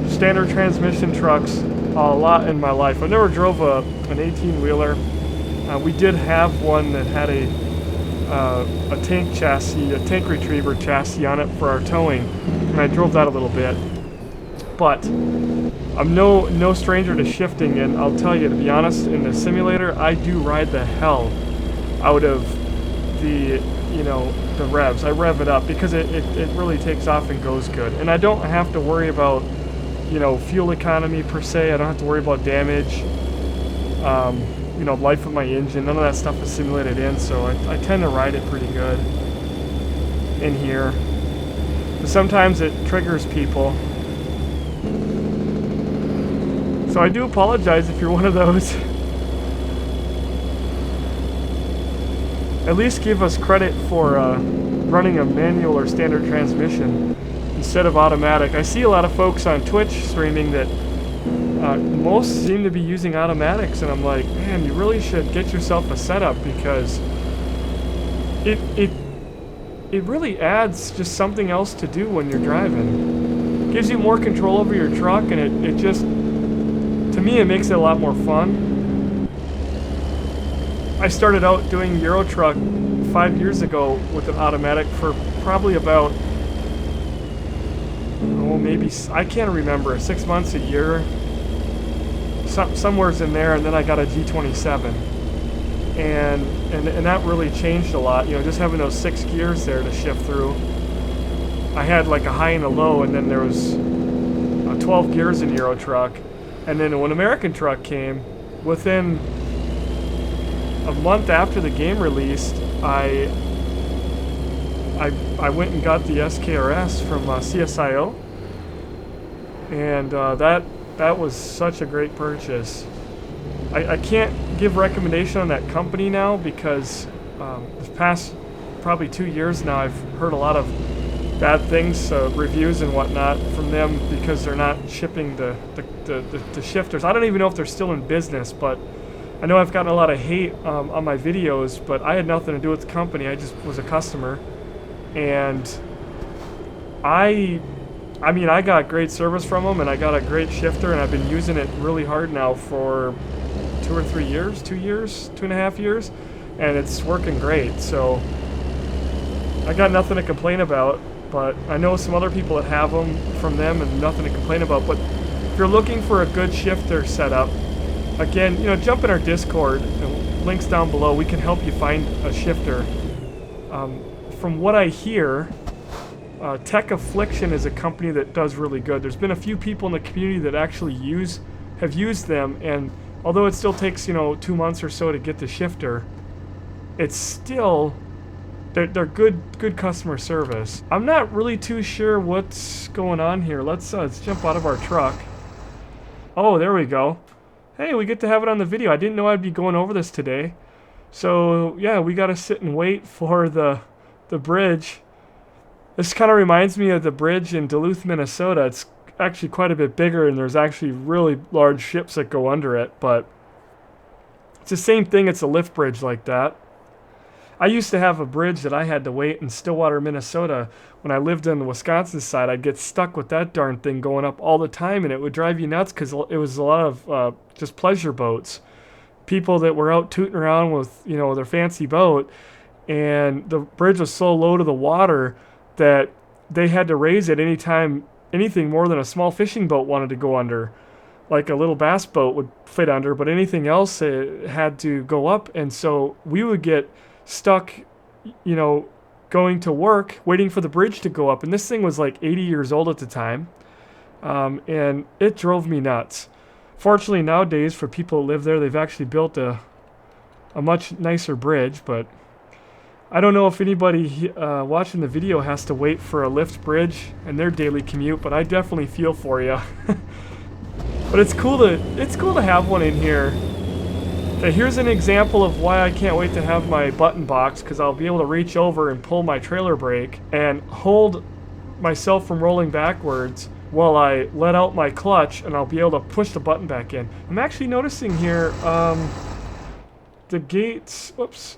standard transmission trucks, a lot in my life. I never drove an 18-wheeler. We did have one that had a tank chassis, a tank retriever chassis on it for our towing, and I drove that a little bit. But I'm no stranger to shifting, and I'll tell you, to be honest, in the simulator, I do ride the hell out of the revs. I rev it up because it really takes off and goes good, and I don't have to worry about fuel economy per se. I don't have to worry about damage, life of my engine. None of that stuff is simulated in, so I tend to ride it pretty good in here. But sometimes it triggers people. So I do apologize if you're one of those. At least give us credit for running a manual or standard transmission instead of automatic. I see a lot of folks on Twitch streaming that most seem to be using automatics, and I'm like, man, you really should get yourself a setup, because it really adds just something else to do when you're driving. It gives you more control over your truck, and it just, to me, it makes it a lot more fun. I started out doing Euro Truck 5 years ago with an automatic for probably about, maybe, I can't remember, 6 months, a year, somewhere's in there, and then I got a G27. And that really changed a lot, just having those 6 gears there to shift through. I had like a high and a low, and then there was 12 gears in Euro Truck. And then when American Truck came, within a month after the game released, I went and got the SKRS from CSIO, and that was such a great purchase. I can't give recommendation on that company now, because the past probably 2 years now I've heard a lot of bad things, reviews and whatnot from them, because they're not shipping the shifters. I don't even know if they're still in business, but I know I've gotten a lot of hate on my videos, but I had nothing to do with the company. I just was a customer, and I got great service from them, and I got a great shifter, and I've been using it really hard now for 2 or 3 years, 2 years, 2.5 years, and it's working great. So I got nothing to complain about, but I know some other people that have them from them, and nothing to complain about. But if you're looking for a good shifter setup, again, jump in our Discord, links down below. We can help you find a shifter. From what I hear, Tech Affliction is a company that does really good. There's been a few people in the community that actually have used them, and although it still takes 2 months or so to get the shifter, it's still they're good customer service. I'm not really too sure what's going on here. Let's jump out of our truck. Oh, there we go. Hey, we get to have it on the video. I didn't know I'd be going over this today. So yeah, we got to sit and wait for the bridge. This kind of reminds me of the bridge in Duluth, Minnesota. It's actually quite a bit bigger, and there's actually really large ships that go under it, but it's the same thing. It's a lift bridge like that. I used to have a bridge that I had to wait in Stillwater, Minnesota. When I lived on the Wisconsin side, I'd get stuck with that darn thing going up all the time, and it would drive you nuts, because it was a lot of just pleasure boats. People that were out tooting around with, their fancy boat, and the bridge was so low to the water that they had to raise it anytime anything more than a small fishing boat wanted to go under. Like a little bass boat would fit under, but anything else had to go up, and so we would get stuck, going to work, waiting for the bridge to go up. And this thing was like 80 years old at the time, and it drove me nuts. Fortunately, nowadays, for people who live there, they've actually built a much nicer bridge, but I don't know if anybody watching the video has to wait for a lift bridge in their daily commute, but I definitely feel for you. But it's cool to have one in here. Okay, here's an example of why I can't wait to have my button box, because I'll be able to reach over and pull my trailer brake and hold myself from rolling backwards while I let out my clutch, and I'll be able to push the button back in. I'm actually noticing here the gates, whoops,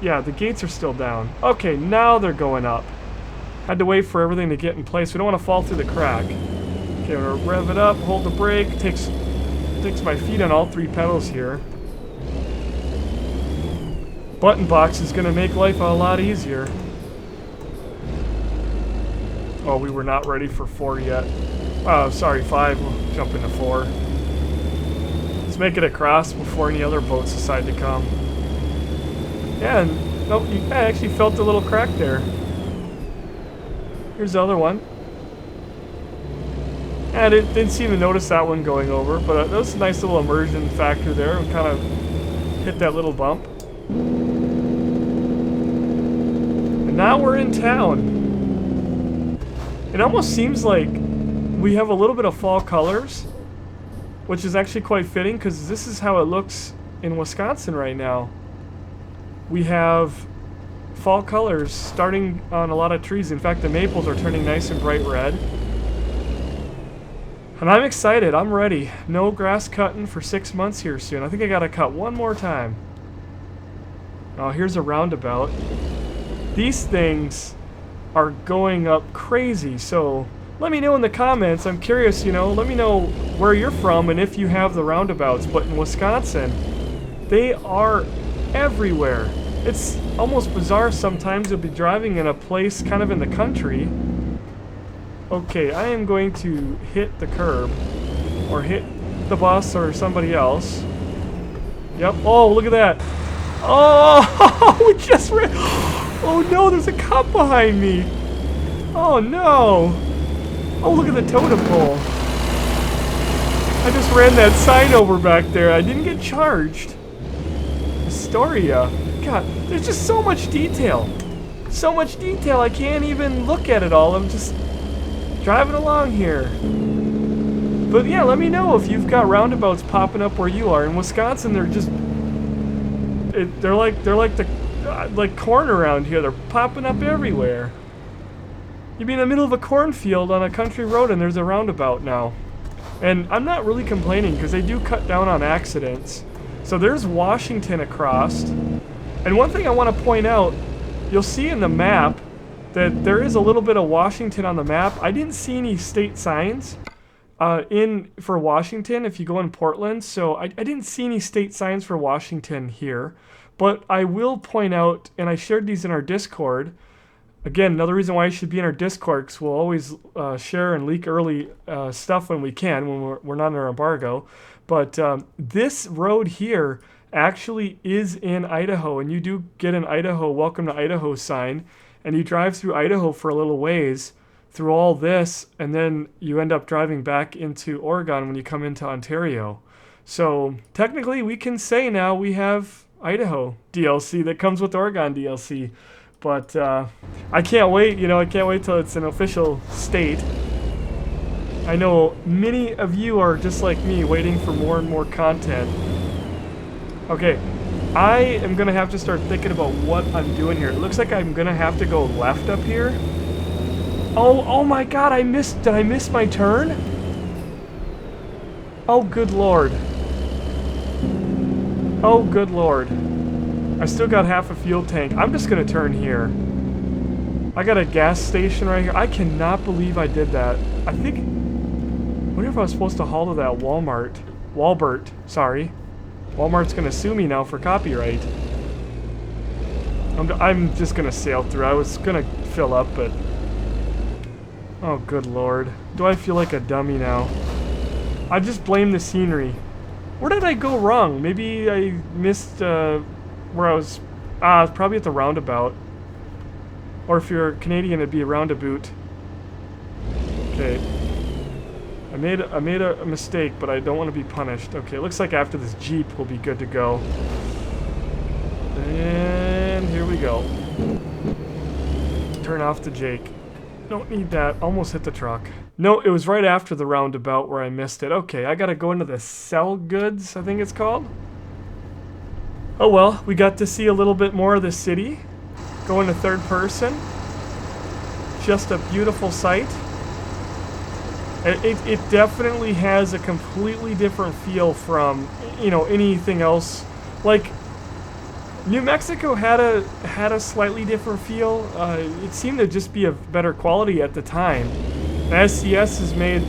Yeah, the gates are still down. Okay, now they're going up. Had to wait for everything to get in place. We don't want to fall through the crack. Okay, we're gonna rev it up, hold the brake. Takes my feet on all 3 pedals here. Button box is gonna make life a lot easier. Oh, we were not ready for 4 yet. Oh, sorry, 5. We'll jump into 4. Let's make it across before any other boats decide to come. Yeah, and nope, I actually felt a little crack there. Here's the other one. And it didn't seem to notice that one going over, but that was a nice little immersion factor there. And kind of hit that little bump. And now we're in town. It almost seems like we have a little bit of fall colors, which is actually quite fitting because this is how it looks in Wisconsin right now. We have fall colors starting on a lot of trees. In fact, the maples are turning nice and bright red. And I'm excited. I'm ready. No grass cutting for 6 months here soon. I think I gotta cut one more time. Oh, here's a roundabout. These things are going up crazy, so let me know in the comments. I'm curious, you know, let me know where you're from and if you have the roundabouts. But in Wisconsin, they are everywhere. It's almost bizarre sometimes. You'll be driving in a place kind of in the country. Okay, I am going to hit the curb or hit the bus or somebody else. Yep. Oh, look at that. Oh, we just ran. Oh no, there's a cop behind me. Oh no. Oh, look at the totem pole. I just ran that sign over back there. I didn't get charged. Astoria. God, there's just so much detail. So much detail, I can't even look at it all. I'm just driving along here. But yeah, let me know if you've got roundabouts popping up where you are. In Wisconsin, they're just... they're like the corn around here. They're popping up everywhere. You'd be in the middle of a cornfield on a country road and there's a roundabout now. And I'm not really complaining because they do cut down on accidents. So there's Washington across. And one thing I want to point out, you'll see in the map that there is a little bit of Washington on the map. I didn't see any state signs for Washington if you go in Portland. So I didn't see any state signs for Washington here. But I will point out, and I shared these in our Discord. Again, another reason why you should be in our Discord, because we'll always share and leak early stuff when we can, when we're not under embargo. But this road here actually is in Idaho, and you do get an Idaho Welcome to Idaho sign, and you drive through Idaho for a little ways through all this, and then you end up driving back into Oregon when you come into Ontario. So technically we can say now we have Idaho DLC that comes with Oregon DLC. But I can't wait, I can't wait till it's an official state. I know many of you are just like me, waiting for more and more content. Okay, I am going to have to start thinking about what I'm doing here. It looks like I'm going to have to go left up here. Oh my god, did I miss my turn? Oh, good lord. Oh, good lord. I still got half a fuel tank. I'm just going to turn here. I got a gas station right here. I cannot believe I did that. I think... I wonder if I was supposed to haul to that Walbert, sorry. Walmart's going to sue me now for copyright. I'm just going to sail through. I was going to fill up, but... Oh, good lord. Do I feel like a dummy now? I just blame the scenery. Where did I go wrong? Maybe I missed... where I was, probably at the roundabout. Or if you're Canadian, it'd be a roundabout. Okay. I made a mistake, but I don't want to be punished. Okay, looks like after this Jeep, we'll be good to go. And here we go. Turn off the Jake. Don't need that. Almost hit the truck. No, it was right after the roundabout where I missed it. Okay, I gotta go into the Sell Goods, I think it's called. Oh well, we got to see a little bit more of the city. Go into third person. Just a beautiful sight. It definitely has a completely different feel from, anything else. Like, New Mexico had a slightly different feel. It seemed to just be of better quality at the time. SCS has made,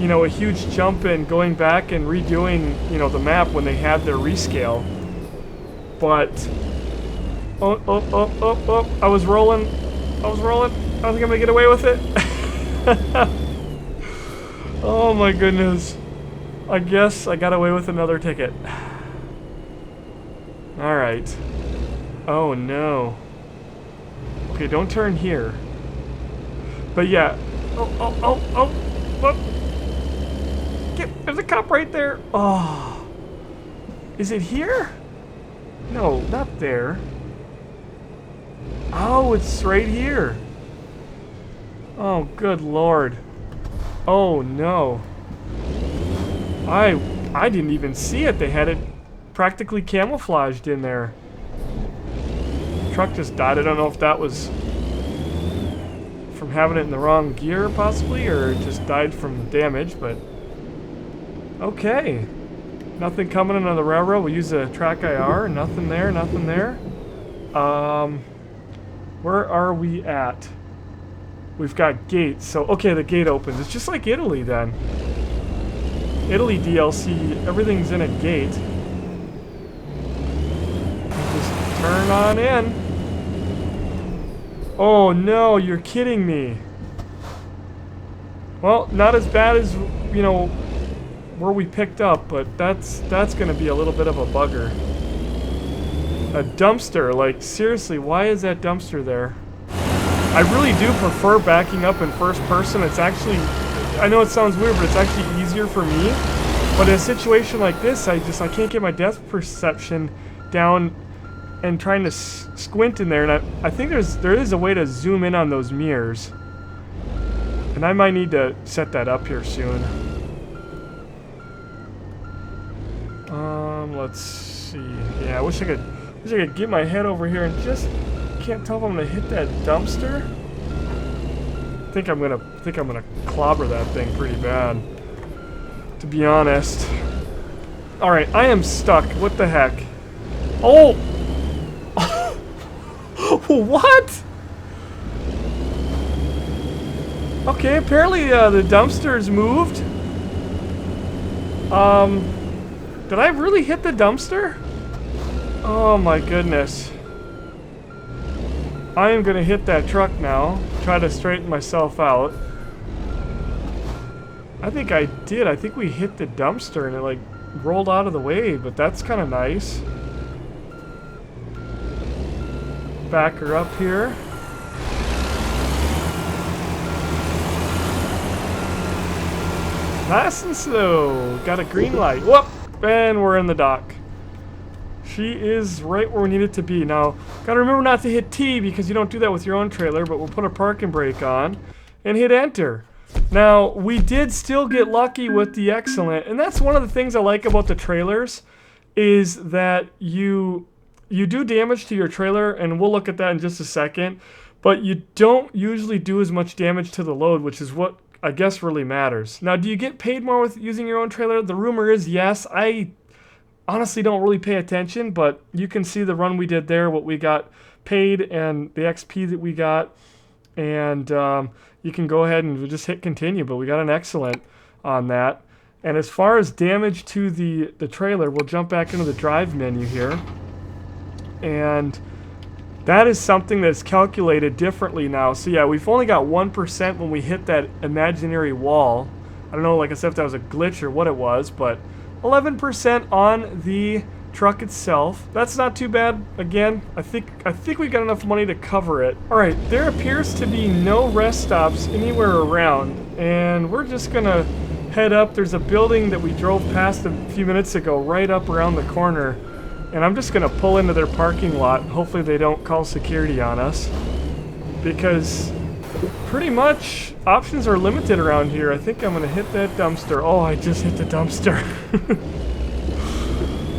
you know, a huge jump in going back and redoing, you know, the map when they had their rescale. But oh, I was rolling. I think I'm gonna get away with it. Oh my goodness. I guess I got away with another ticket. Alright. Oh no. Okay, don't turn here. But yeah. Oh. There's a cop right there. Oh. Is it here? No, not there. Oh, it's right here. Oh, good lord. Oh no. I didn't even see it. They had it practically camouflaged in there. Truck just died. I don't know if that was from having it in the wrong gear possibly, or it just died from damage, but okay. Nothing coming in on the railroad. We'll use a track IR. Nothing there, nothing there. Where are we at? We've got gates. So, okay, the gate opens. It's just like Italy then. Italy DLC, everything's in a gate. Just turn on in. Oh no, you're kidding me. Well, not as bad as, you know, where we picked up, but that's gonna be a little bit of a bugger. A dumpster, like seriously, why is that dumpster there? I really do prefer backing up in first person. It's actually, I know it sounds weird, but it's actually easier for me. But in a situation like this, I can't get my depth perception down and trying to squint in there. And I think there is a way to zoom in on those mirrors. And I might need to set that up here soon. Let's see. Yeah, I wish I could get my head over here and just can't tell if I'm gonna hit that dumpster. I think I'm gonna clobber that thing pretty bad, to be honest. All right, I am stuck. What the heck? Oh, what? Okay, apparently the dumpster's moved. Did I really hit the dumpster? Oh my goodness. I am gonna hit that truck now. Try to straighten myself out. I think I did. I think we hit the dumpster and it like rolled out of the way, but that's kind of nice. Back her up here. Nice and slow. Got a green light. Whoop! And we're in the dock. She is right where we need it to be. Now, gotta remember not to hit T because you don't do that with your own trailer, but we'll put a parking brake on and hit enter. Now, we did still get lucky with the excellent, and that's one of the things I like about the trailers, is that you do damage to your trailer, and we'll look at that in just a second, but you don't usually do as much damage to the load, which is what I guess really matters. Now, do you get paid more with using your own trailer? The rumor is yes. I honestly don't really pay attention, but you can see the run we did there, what we got paid, and the XP that we got, and you can go ahead and just hit continue, but we got an excellent on that. And as far as damage to the trailer, we'll jump back into the drive menu here, and that is something that's calculated differently now. So yeah, we've only got 1% when we hit that imaginary wall. I don't know, like I said, if that was a glitch or what it was, but 11% on the truck itself. That's not too bad. Again, I think we got enough money to cover it. All right, there appears to be no rest stops anywhere around, and we're just gonna head up. There's a building that we drove past a few minutes ago right up around the corner, and I'm just gonna pull into their parking lot. Hopefully they don't call security on us, because pretty much options are limited around here. I think I'm gonna hit that dumpster. Oh, I just hit the dumpster.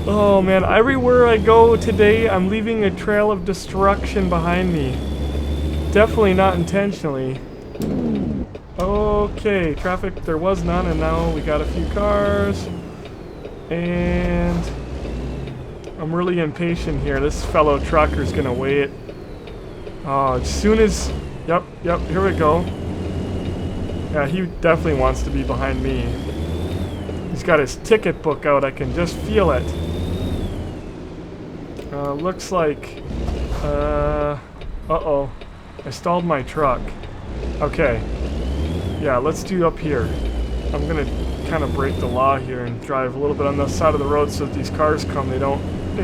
Oh man, everywhere I go today, I'm leaving a trail of destruction behind me. Definitely not intentionally. Okay, traffic, there was none, and now we got a few cars. And I'm really impatient here. This fellow trucker's gonna wait. As soon as... Yep, here we go. Yeah, he definitely wants to be behind me. He's got his ticket book out. I can just feel it. Looks like... uh-oh. I stalled my truck. Okay. Yeah, let's do up here. I'm gonna kind of break the law here and drive a little bit on the side of the road so that these cars come. They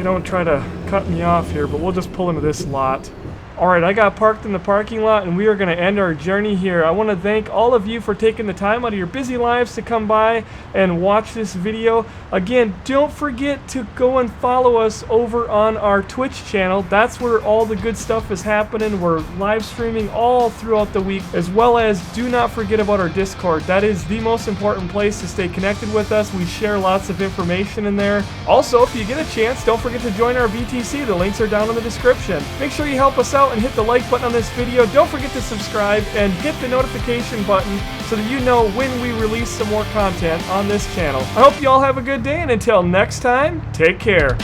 don't try to cut me off here, but we'll just pull into this lot. Alright, I got parked in the parking lot and we are going to end our journey here. I want to thank all of you for taking the time out of your busy lives to come by and watch this video. Again, don't forget to go and follow us over on our Twitch channel. That's where all the good stuff is happening. We're live streaming all throughout the week, as well as do not forget about our Discord. That is the most important place to stay connected with us. We share lots of information in there. Also, if you get a chance, don't forget to join our VTC. The links are down in the description. Make sure you help us out and hit the like button on this video. Don't forget to subscribe and hit the notification button so that you know when we release some more content on this channel. I hope you all have a good day, and until next time, take care.